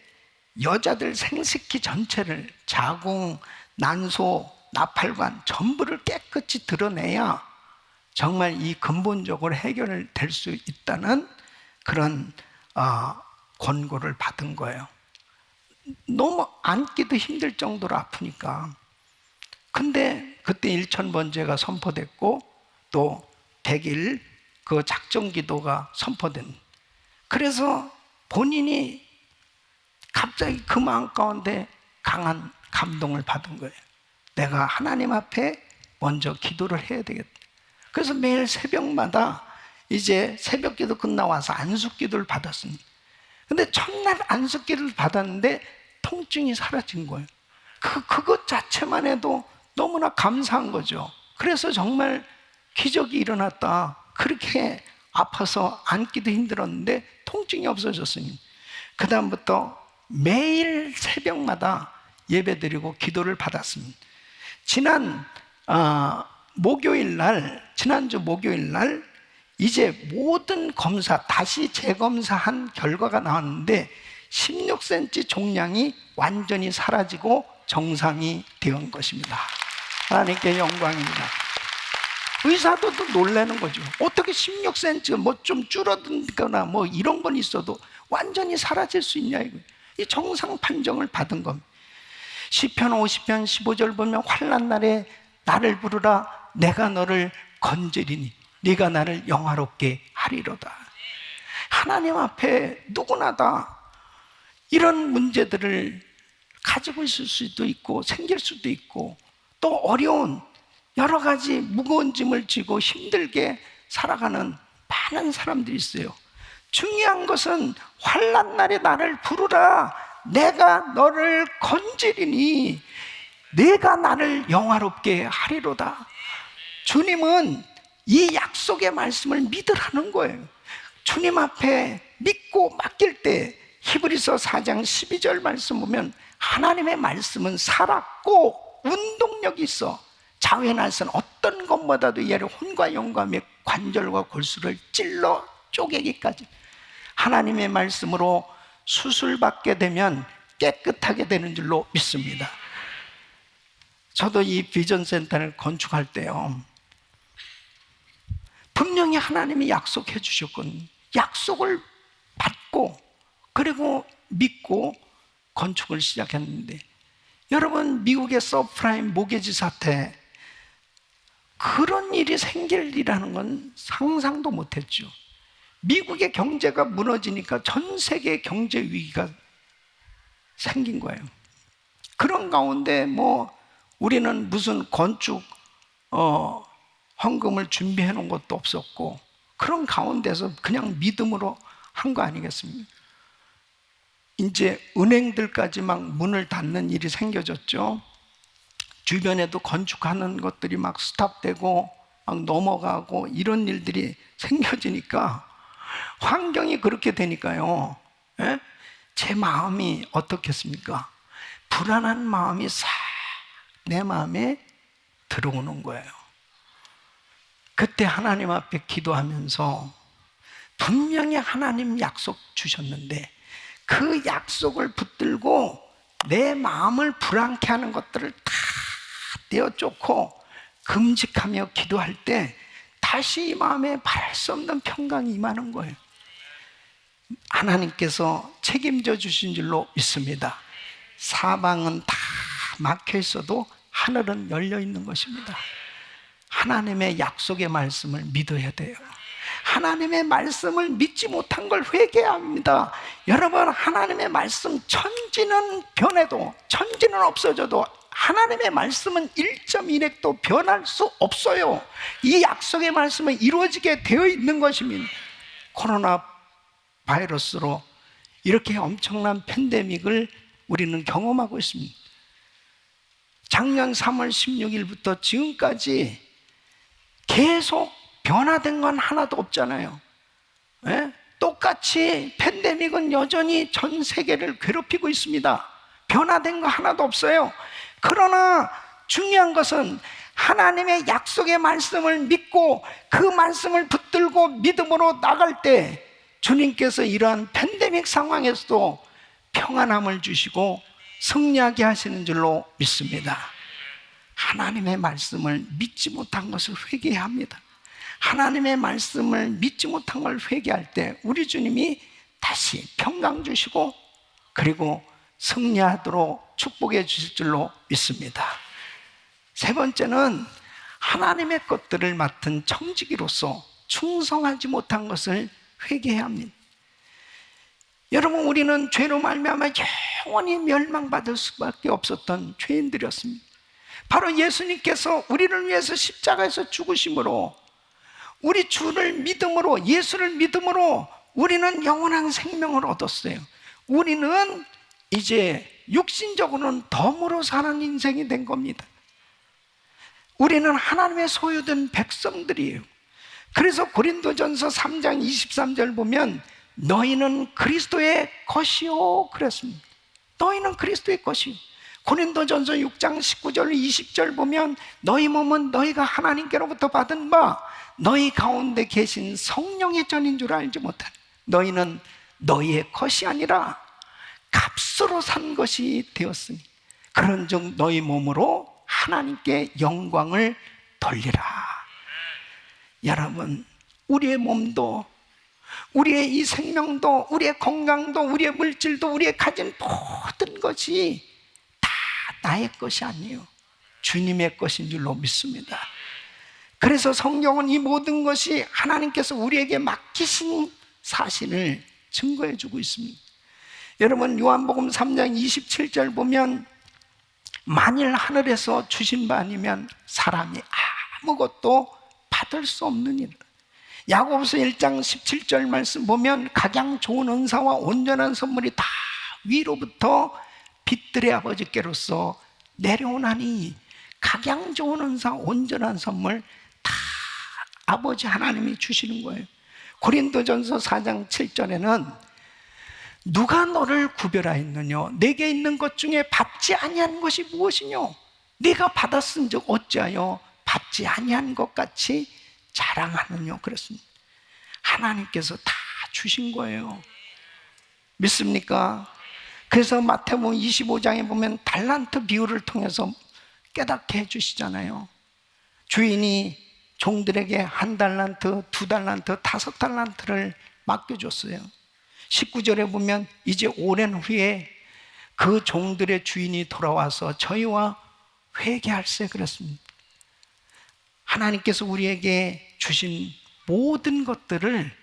여자들 생식기 전체를 자궁, 난소, 나팔관 전부를 깨끗이 드러내야 정말 이 근본적으로 해결될 수 있다는 그런 권고를 받은 거예요. 너무 앉기도 힘들 정도로 아프니까. 근데 그때 일천번제가 선포됐고 또 100일 그 작정기도가 선포된. 그래서 본인이 갑자기 그 마음 가운데 강한 감동을 받은 거예요. 내가 하나님 앞에 먼저 기도를 해야 되겠다. 그래서 매일 새벽마다 이제 새벽기도 끝나와서 안식기도를 받았습니다. 근데 첫날 안식기도를 받았는데 통증이 사라진 거예요. 그것 자체만 해도 너무나 감사한 거죠. 그래서 정말 기적이 일어났다. 그렇게 아파서 앉기도 힘들었는데 통증이 없어졌으니 그 다음부터 매일 새벽마다 예배드리고 기도를 받았습니다. 지난주 목요일 날 이제 모든 검사 다시 재검사한 결과가 나왔는데 16cm 종양이 완전히 사라지고 정상이 된 것입니다. 하나님께 영광입니다. 의사도 또 놀라는 거죠. 어떻게 16cm가 뭐 좀 줄어든거나 뭐 이런 건 있어도 완전히 사라질 수 있냐 이거. 이 정상 판정을 받은 겁니다. 시편 50편 15절 보면 환난 날에 나를 부르라 내가 너를 건지리니 네가 나를 영화롭게 하리로다. 하나님 앞에 누구나 다 이런 문제들을 가지고 있을 수도 있고 생길 수도 있고 또 어려운 여러 가지 무거운 짐을 지고 힘들게 살아가는 많은 사람들이 있어요. 중요한 것은 환난 날에 나를 부르라 내가 너를 건지리니 내가 나를 영화롭게 하리로다. 주님은 이 약속의 말씀을 믿으라는 거예요. 주님 앞에 믿고 맡길 때 히브리서 4장 12절 말씀 보면 하나님의 말씀은 살았고 운동력이 있어 자외 날선 어떤 것보다도 얘를 혼과 영과 관절과 골수를 찔러 쪼개기까지 하나님의 말씀으로 수술받게 되면 깨끗하게 되는 줄로 믿습니다. 저도 이 비전센터를 건축할 때요 분명히 하나님이 약속해 주셨거든요. 약속을 받고 그리고 믿고 건축을 시작했는데, 여러분, 미국의 서프라임 모기지 사태, 그런 일이 생길 일이라는 건 상상도 못했죠. 미국의 경제가 무너지니까 전 세계 경제 위기가 생긴 거예요. 그런 가운데 우리는 무슨 건축 헌금을 준비해 놓은 것도 없었고, 그런 가운데서 그냥 믿음으로 한 거 아니겠습니까? 이제 은행들까지 막 문을 닫는 일이 생겨졌죠. 주변에도 건축하는 것들이 막 스탑되고 막 넘어가고 이런 일들이 생겨지니까, 환경이 그렇게 되니까요, 예? 제 마음이 어떻겠습니까? 불안한 마음이 싹 내 마음에 들어오는 거예요. 그때 하나님 앞에 기도하면서, 분명히 하나님 약속 주셨는데 그 약속을 붙들고 내 마음을 불안케 하는 것들을 다 떼어쫓고 금식하며 기도할 때 다시 이 마음에 말할 수 없는 평강이 임하는 거예요. 하나님께서 책임져 주신 줄로 믿습니다. 사방은 다 막혀 있어도 하늘은 열려 있는 것입니다. 하나님의 약속의 말씀을 믿어야 돼요. 하나님의 말씀을 믿지 못한 걸 회개해야 합니다. 여러분, 하나님의 말씀, 천지는 변해도, 천지는 없어져도 하나님의 말씀은 1.1핵도 변할 수 없어요. 이 약속의 말씀은 이루어지게 되어 있는 것입니다. 코로나 바이러스로 이렇게 엄청난 팬데믹을 우리는 경험하고 있습니다. 작년 3월 16일부터 지금까지 계속 변화된 건 하나도 없잖아요. 예? 똑같이 팬데믹은 여전히 전 세계를 괴롭히고 있습니다. 변화된 거 하나도 없어요. 그러나 중요한 것은 하나님의 약속의 말씀을 믿고 그 말씀을 붙들고 믿음으로 나갈 때 주님께서 이러한 팬데믹 상황에서도 평안함을 주시고 승리하게 하시는 줄로 믿습니다. 하나님의 말씀을 믿지 못한 것을 회개해야 합니다. 하나님의 말씀을 믿지 못한 걸 회개할 때 우리 주님이 다시 평강 주시고 그리고 승리하도록 축복해 주실 줄로 믿습니다. 세 번째는 하나님의 것들을 맡은 청지기로서 충성하지 못한 것을 회개해야 합니다. 여러분, 우리는 죄로 말미암아 영원히 멸망받을 수밖에 없었던 죄인들이었습니다. 바로 예수님께서 우리를 위해서 십자가에서 죽으심으로, 우리 주를 믿음으로, 예수를 믿음으로 우리는 영원한 생명을 얻었어요. 우리는 이제 육신적으로는 덤으로 사는 인생이 된 겁니다. 우리는 하나님의 소유된 백성들이에요. 그래서 고린도전서 3장 23절 보면 너희는 그리스도의 것이요 그랬습니다. 너희는 그리스도의 것이요. 고린도전서 6장 19절 20절 보면 너희 몸은 너희가 하나님께로부터 받은 바 너희 가운데 계신 성령의 전인 줄 알지 못하니 너희는 너희의 것이 아니라 값으로 산 것이 되었으니 그런즉 너희 몸으로 하나님께 영광을 돌리라. 여러분, 우리의 몸도, 우리의 이 생명도, 우리의 건강도, 우리의 물질도, 우리의 가진 모든 것이 다 나의 것이 아니에요. 주님의 것인 줄로 믿습니다. 그래서 성경은 이 모든 것이 하나님께서 우리에게 맡기신 사실을 증거해 주고 있습니다. 여러분, 요한복음 3장 27절 보면 만일 하늘에서 주신 바 아니면 사람이 아무것도 받을 수 없는 일. 야고보서 1장 17절 말씀 보면 각양 좋은 은사와 온전한 선물이 다 위로부터 빛들의 아버지께로서 내려오나니, 각양 좋은 은사, 온전한 선물 다 아버지 하나님이 주시는 거예요. 고린도전서 4장 7절에는 누가 너를 구별하였느냐? 내게 있는 것 중에 받지 아니한 것이 무엇이뇨? 네가 받았은즉 어찌하여 받지 아니한 것 같이 자랑하느냐? 그랬습니다. 하나님께서 다 주신 거예요. 믿습니까? 그래서 마태복음 25장에 보면 달란트 비유를 통해서 깨닫게 해주시잖아요. 주인이 종들에게 1달란트, 2달란트, 5달란트를 맡겨줬어요. 19절에 보면 이제 오랜 후에 그 종들의 주인이 돌아와서 저희와 회개할세 그랬습니다. 하나님께서 우리에게 주신 모든 것들을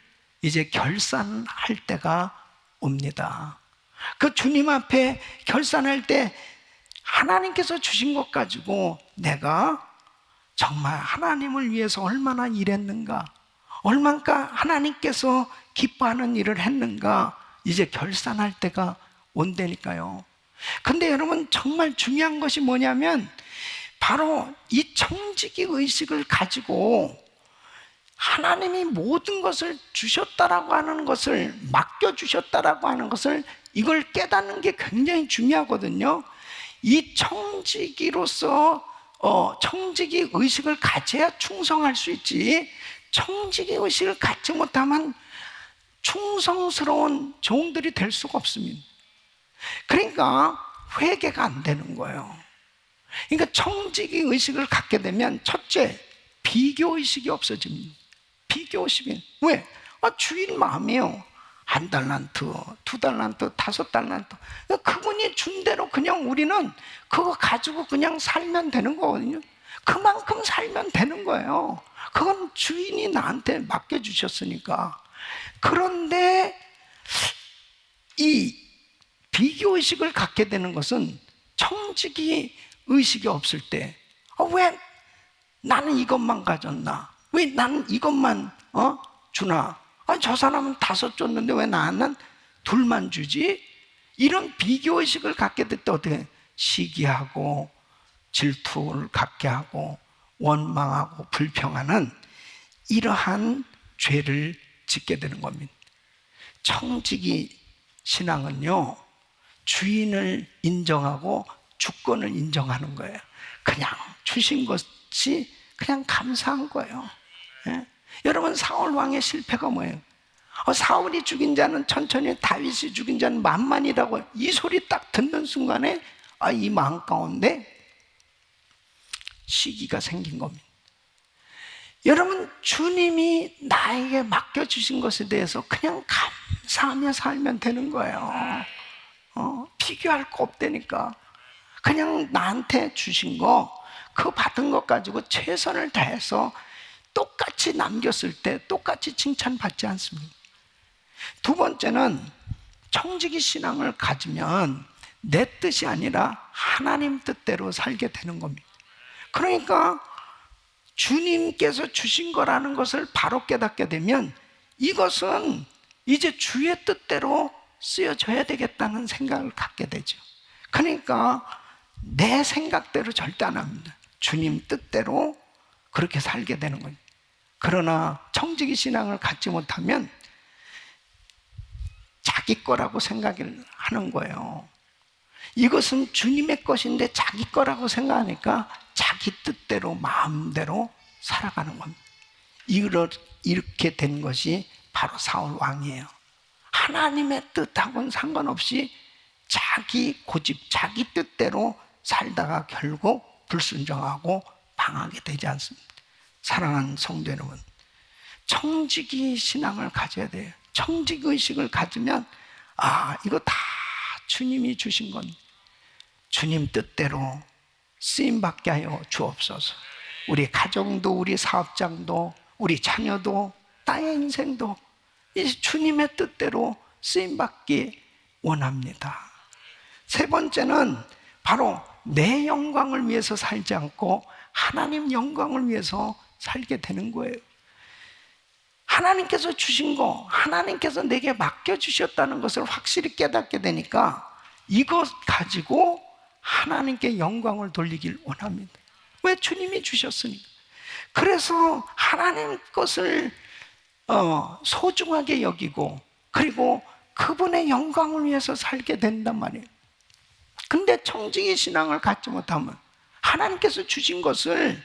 이제 결산할 때가 옵니다. 그 주님 앞에 결산할 때 하나님께서 주신 것 가지고 내가 정말 하나님을 위해서 얼마나 일했는가, 얼마나 하나님께서 기뻐하는 일을 했는가, 이제 결산할 때가 온다니까요. 근데 여러분, 정말 중요한 것이 뭐냐면 바로 이 청지기 의식을 가지고 하나님이 모든 것을 주셨다라고 하는 것을, 맡겨주셨다라고 하는 것을, 이걸 깨닫는 게 굉장히 중요하거든요. 이 청지기로서 청지기 의식을 가져야 충성할 수 있지, 청지기 의식을 갖지 못하면 충성스러운 종들이 될 수가 없습니다. 그러니까 회개가 안 되는 거예요. 그러니까 청지기 의식을 갖게 되면 첫째, 비교 의식이 없어집니다. 비교 의식이. 왜? 주인 마음이에요. 1달란트, 2달란트, 5달란트. 그분이 준 대로 그냥 우리는 그거 가지고 그냥 살면 되는 거거든요. 그만큼 살면 되는 거예요. 그건 주인이 나한테 맡겨주셨으니까. 그런데 이 비교의식을 갖게 되는 것은 청지기 의식이 없을 때, 왜 나는 이것만 가졌나? 왜 나는 이것만 주나? 저 사람은 5 줬는데 왜 나는 2만 주지? 이런 비교의식을 갖게 될 때 어떻게 시기하고 질투를 갖게 하고 원망하고 불평하는 이러한 죄를 짓게 되는 겁니다. 청지기 신앙은요, 주인을 인정하고 주권을 인정하는 거예요. 그냥 주신 것이 그냥 감사한 거예요. 예? 여러분, 사울 왕의 실패가 뭐예요? 사울이 죽인 자는 천천히, 다윗이 죽인 자는 만만이라고, 이 소리 딱 듣는 순간에 이 마음 가운데 시기가 생긴 겁니다. 여러분, 주님이 나에게 맡겨주신 것에 대해서 그냥 감사하며 살면 되는 거예요. 비교할 거 없다니까. 그냥 나한테 주신 거, 그 받은 것 가지고 최선을 다해서 똑같이 남겼을 때 똑같이 칭찬받지 않습니다. 두 번째는 청지기 신앙을 가지면 내 뜻이 아니라 하나님 뜻대로 살게 되는 겁니다. 그러니까 주님께서 주신 거라는 것을 바로 깨닫게 되면 이것은 이제 주의 뜻대로 쓰여져야 되겠다는 생각을 갖게 되죠. 그러니까 내 생각대로 절대 안 합니다. 주님 뜻대로 그렇게 살게 되는 거예요. 그러나 청지기 신앙을 갖지 못하면 자기 거라고 생각을 하는 거예요. 이것은 주님의 것인데 자기 거라고 생각하니까 자기 뜻대로 마음대로 살아가는 겁니다. 이렇게 된 것이 바로 사울 왕이에요. 하나님의 뜻하고는 상관없이 자기 고집, 자기 뜻대로 살다가 결국 불순종하고 망하게 되지 않습니다. 사랑하는 성도 여러분, 청지기 신앙을 가져야 돼요. 청지기 의식을 가지면 이거 다 주님이 주신 건 주님 뜻대로 쓰임받게 하여 주옵소서. 우리 가정도, 우리 사업장도, 우리 자녀도, 나의 인생도 이 주님의 뜻대로 쓰임받기 원합니다. 세 번째는 바로 내 영광을 위해서 살지 않고 하나님 영광을 위해서 살게 되는 거예요. 하나님께서 주신 거, 하나님께서 내게 맡겨주셨다는 것을 확실히 깨닫게 되니까 이것 가지고 하나님께 영광을 돌리길 원합니다. 왜? 주님이 주셨으니까. 그래서 하나님 것을 소중하게 여기고, 그리고 그분의 영광을 위해서 살게 된단 말이에요. 근데 청지기 신앙을 갖지 못하면 하나님께서 주신 것을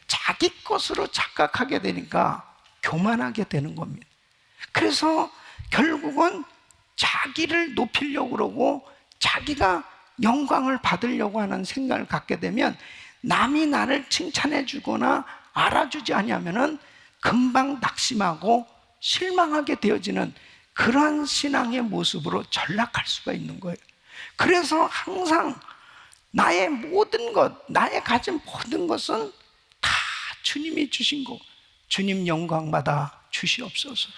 자기 것으로 착각하게 되니까 교만하게 되는 겁니다. 그래서 결국은 자기를 높이려고 그러고 자기가 영광을 받으려고 하는 생각을 갖게 되면 남이 나를 칭찬해 주거나 알아주지 아니하면은 금방 낙심하고 실망하게 되어지는 그러한 신앙의 모습으로 전락할 수가 있는 거예요. 그래서 항상 나의 모든 것, 나의 가진 모든 것은 다 주님이 주신 거, 주님 영광 받아 주시옵소서.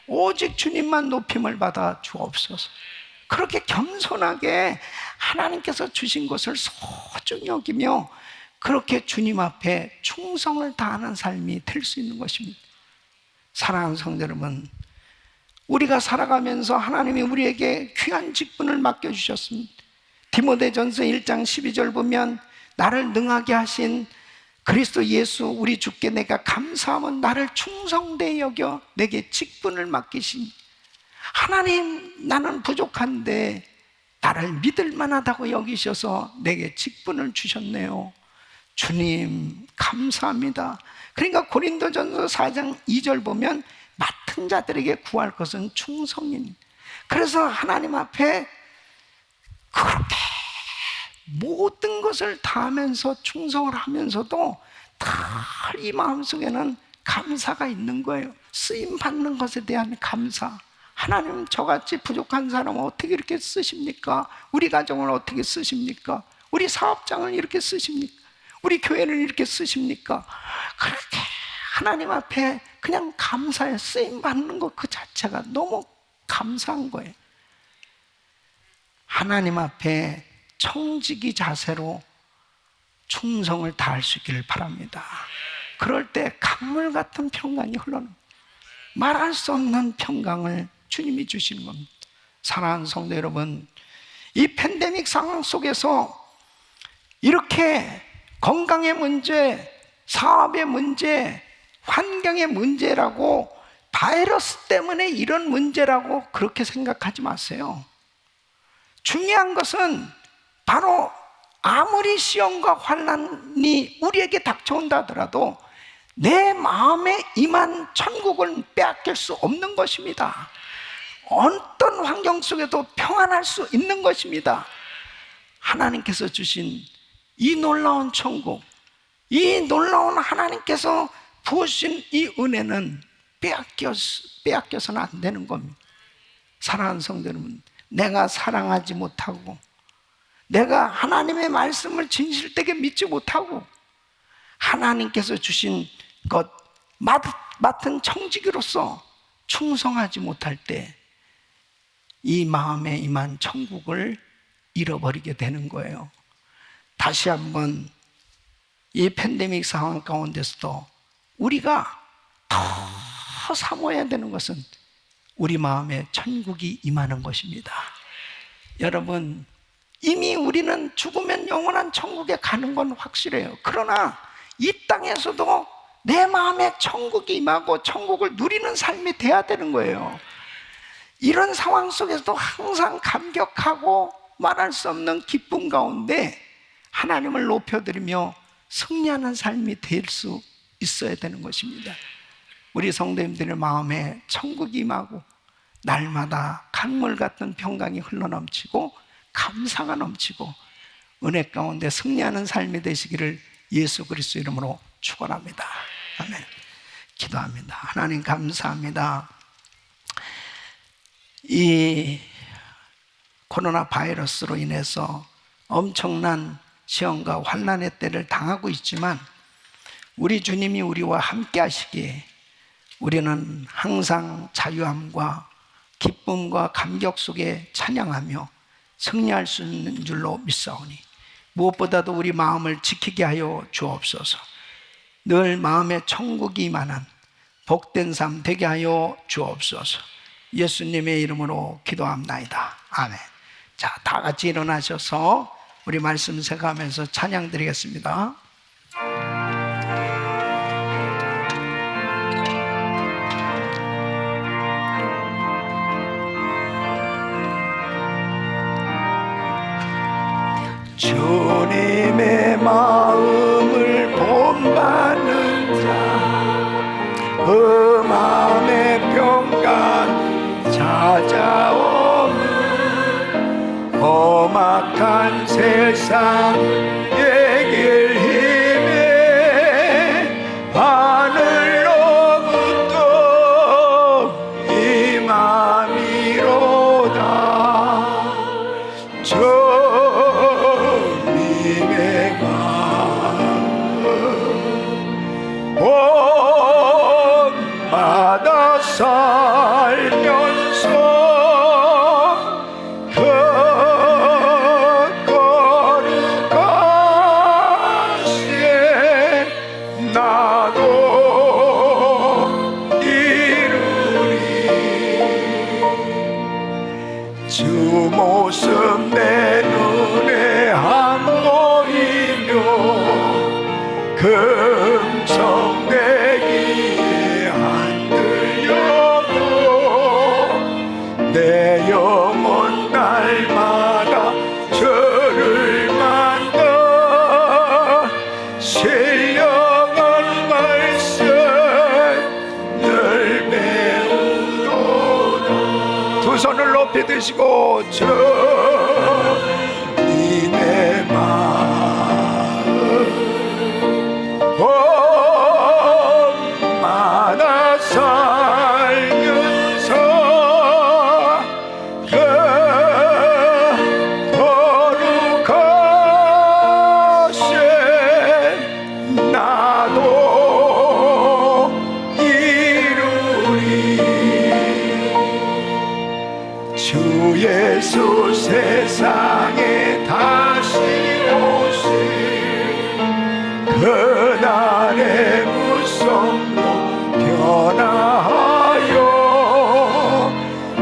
오직 주님만 높임을 받아 주옵소서. 그렇게 겸손하게 하나님께서 주신 것을 소중히 여기며 그렇게 주님 앞에 충성을 다하는 삶이 될 수 있는 것입니다. 사랑하는 성도 여러분, 우리가 살아가면서 하나님이 우리에게 귀한 직분을 맡겨주셨습니다. 디모데전서 1장 12절 보면 나를 능하게 하신 그리스도 예수 우리 주께 내가 감사하면 나를 충성되이 여겨 내게 직분을 맡기신 하나님, 나는 부족한데 나를 믿을 만하다고 여기셔서 내게 직분을 주셨네요. 주님 감사합니다. 그러니까 고린도전서 4장 2절 보면 맡은 자들에게 구할 것은 충성인. 그래서 하나님 앞에 그렇게 모든 것을 다하면서 충성을 하면서도 다 이 마음속에는 감사가 있는 거예요. 쓰임 받는 것에 대한 감사. 하나님, 저같이 부족한 사람을 어떻게 이렇게 쓰십니까? 우리 가정을 어떻게 쓰십니까? 우리 사업장을 이렇게 쓰십니까? 우리 교회를 이렇게 쓰십니까? 그렇게 하나님 앞에 그냥 감사해. 쓰임 받는 것 그 자체가 너무 감사한 거예요. 하나님 앞에 청지기 자세로 충성을 다할 수 있기를 바랍니다. 그럴 때 강물 같은 평강이 흘러나옵니다. 말할 수 없는 평강을 주님이 주시는 겁니다. 사랑하는 성도 여러분, 이 팬데믹 상황 속에서 이렇게 건강의 문제, 사업의 문제, 환경의 문제라고, 바이러스 때문에 이런 문제라고 그렇게 생각하지 마세요. 중요한 것은 바로 아무리 시험과 환난이 우리에게 닥쳐온다 하더라도 내 마음에 임한 천국을 빼앗길 수 없는 것입니다. 어떤 환경 속에도 평안할 수 있는 것입니다. 하나님께서 주신 이 놀라운 천국, 이 놀라운 하나님께서 부으신 이 은혜는 빼앗겨서는 안 되는 겁니다. 사랑하는 성도 여러분, 내가 사랑하지 못하고 내가 하나님의 말씀을 진실되게 믿지 못하고 하나님께서 주신 것 맡은 청지기로서 충성하지 못할 때 이 마음에 임한 천국을 잃어버리게 되는 거예요. 다시 한번 이 팬데믹 상황 가운데서도 우리가 더 사모해야 되는 것은 우리 마음에 천국이 임하는 것입니다. 여러분, 이미 우리는 죽으면 영원한 천국에 가는 건 확실해요. 그러나 이 땅에서도 내 마음에 천국이 임하고 천국을 누리는 삶이 돼야 되는 거예요. 이런 상황 속에서도 항상 감격하고 말할 수 없는 기쁨 가운데 하나님을 높여드리며 승리하는 삶이 될 수 있어야 되는 것입니다. 우리 성도님들의 마음에 천국이 임하고 날마다 강물 같은 평강이 흘러넘치고 감사가 넘치고 은혜 가운데 승리하는 삶이 되시기를 예수 그리스도 이름으로 축원합니다. 아멘. 기도합니다. 하나님 감사합니다. 이 코로나 바이러스로 인해서 엄청난 시험과 환난의 때를 당하고 있지만 우리 주님이 우리와 함께 하시기에 우리는 항상 자유함과 기쁨과 감격 속에 찬양하며 승리할 수 있는 줄로 믿사오니 무엇보다도 우리 마음을 지키게 하여 주옵소서. 늘 마음에 천국이 임하는 복된 삶 되게 하여 주옵소서. 예수님의 이름으로 기도합나이다. 아멘. 자, 다 같이 일어나셔서 우리 말씀 생각하면서 찬양 드리겠습니다. 주님의 마음을 본받는 자, 그 마음의 평강 찾아오는 험악한 세상의 길 힘에 금성 내 귀에 안 들려도 내 영혼 날마다 저를 만나 신령한 말씀 늘 배우도다. 두 손을 높이 드시고 저 니네 마음 얼마나 살면서 그 거룩하신 나도 이루리. 주 예수 세상에 다시 오실 그날의 무성도 변화하여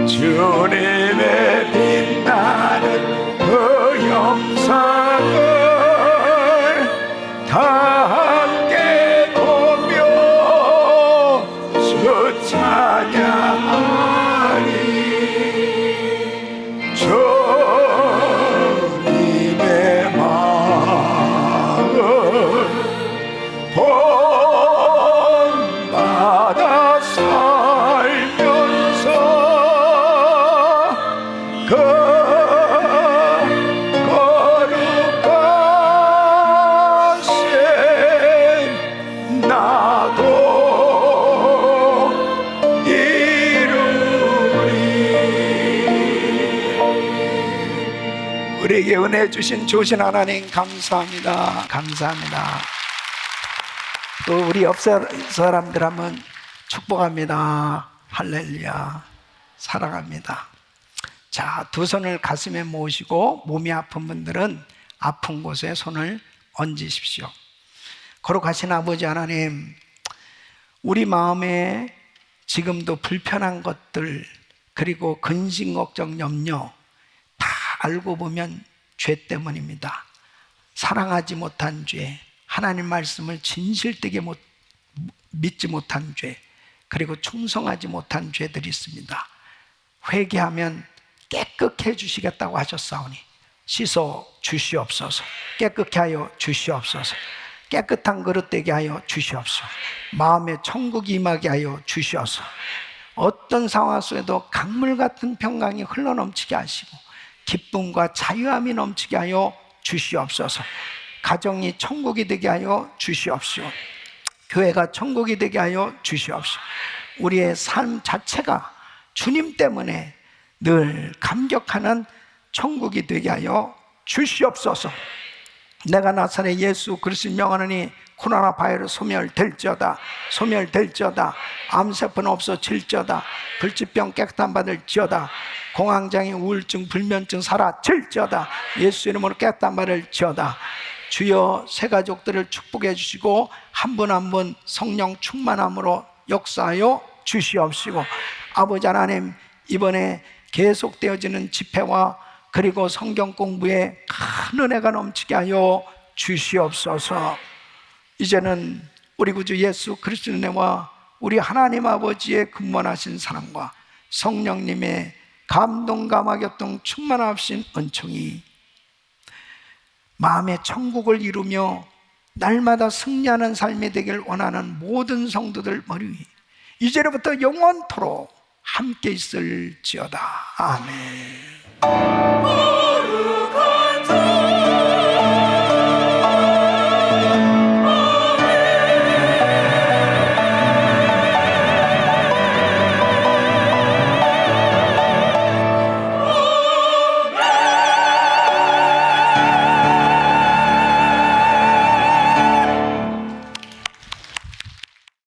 주님의 빛나는 그 영상을 다 함께 보며 주 찬양하리. 주님의 마음 본받아 살면서 그 거룩하신 나도 우리에게 은혜 주신 주신 하나님 감사합니다. 감사합니다. 또 우리 옆 사람들 하면 축복합니다. 할렐루야. 사랑합니다. 자, 두 손을 가슴에 모으시고 몸이 아픈 분들은 아픈 곳에 손을 얹으십시오. 거룩하신 아버지 하나님, 우리 마음에 지금도 불편한 것들 그리고 근심 걱정 염려 다 알고 보면 죄 때문입니다. 사랑하지 못한 죄, 하나님 말씀을 진실되게 믿지 못한 죄, 그리고 충성하지 못한 죄들이 있습니다. 회개하면 깨끗해 주시겠다고 하셨사오니 씻어 주시옵소서. 깨끗게 하여 주시옵소서. 깨끗한 그릇 되게 하여 주시옵소서. 마음에 천국이 임하게 하여 주시옵소서. 어떤 상황 속에도 강물 같은 평강이 흘러넘치게 하시고 기쁨과 자유함이 넘치게 하여 주시옵소서. 가정이 천국이 되게 하여 주시옵시오. 교회가 천국이 되게 하여 주시옵시오. 우리의 삶 자체가 주님 때문에 늘 감격하는 천국이 되게 하여 주시옵소서. 내가 나사렛 예수 그리스도 명하노니 코로나 바이러스 소멸될지어다. 소멸될지어다. 암세포는 없어질지어다. 불치병 깨끗한 받을지어다. 공황장애 우울증 불면증 사라질지어다. 예수 이름으로 깨끗한 받을지어다. 주여 새 가족들을 축복해 주시고 한 분 한 분 성령 충만함으로 역사하여 주시옵시고, 아버지 하나님, 이번에 계속되어지는 집회와 그리고 성경 공부에 큰 은혜가 넘치게 하여 주시옵소서. 이제는 우리 구주 예수 그리스도의 은혜와 우리 하나님 아버지의 근본하신 사랑과 성령님의 감동 감화교통 충만하신 은총이 마음의 천국을 이루며 날마다 승리하는 삶이 되길 원하는 모든 성도들 머리 위 이제로부터 영원토록 함께 있을지어다. 아멘.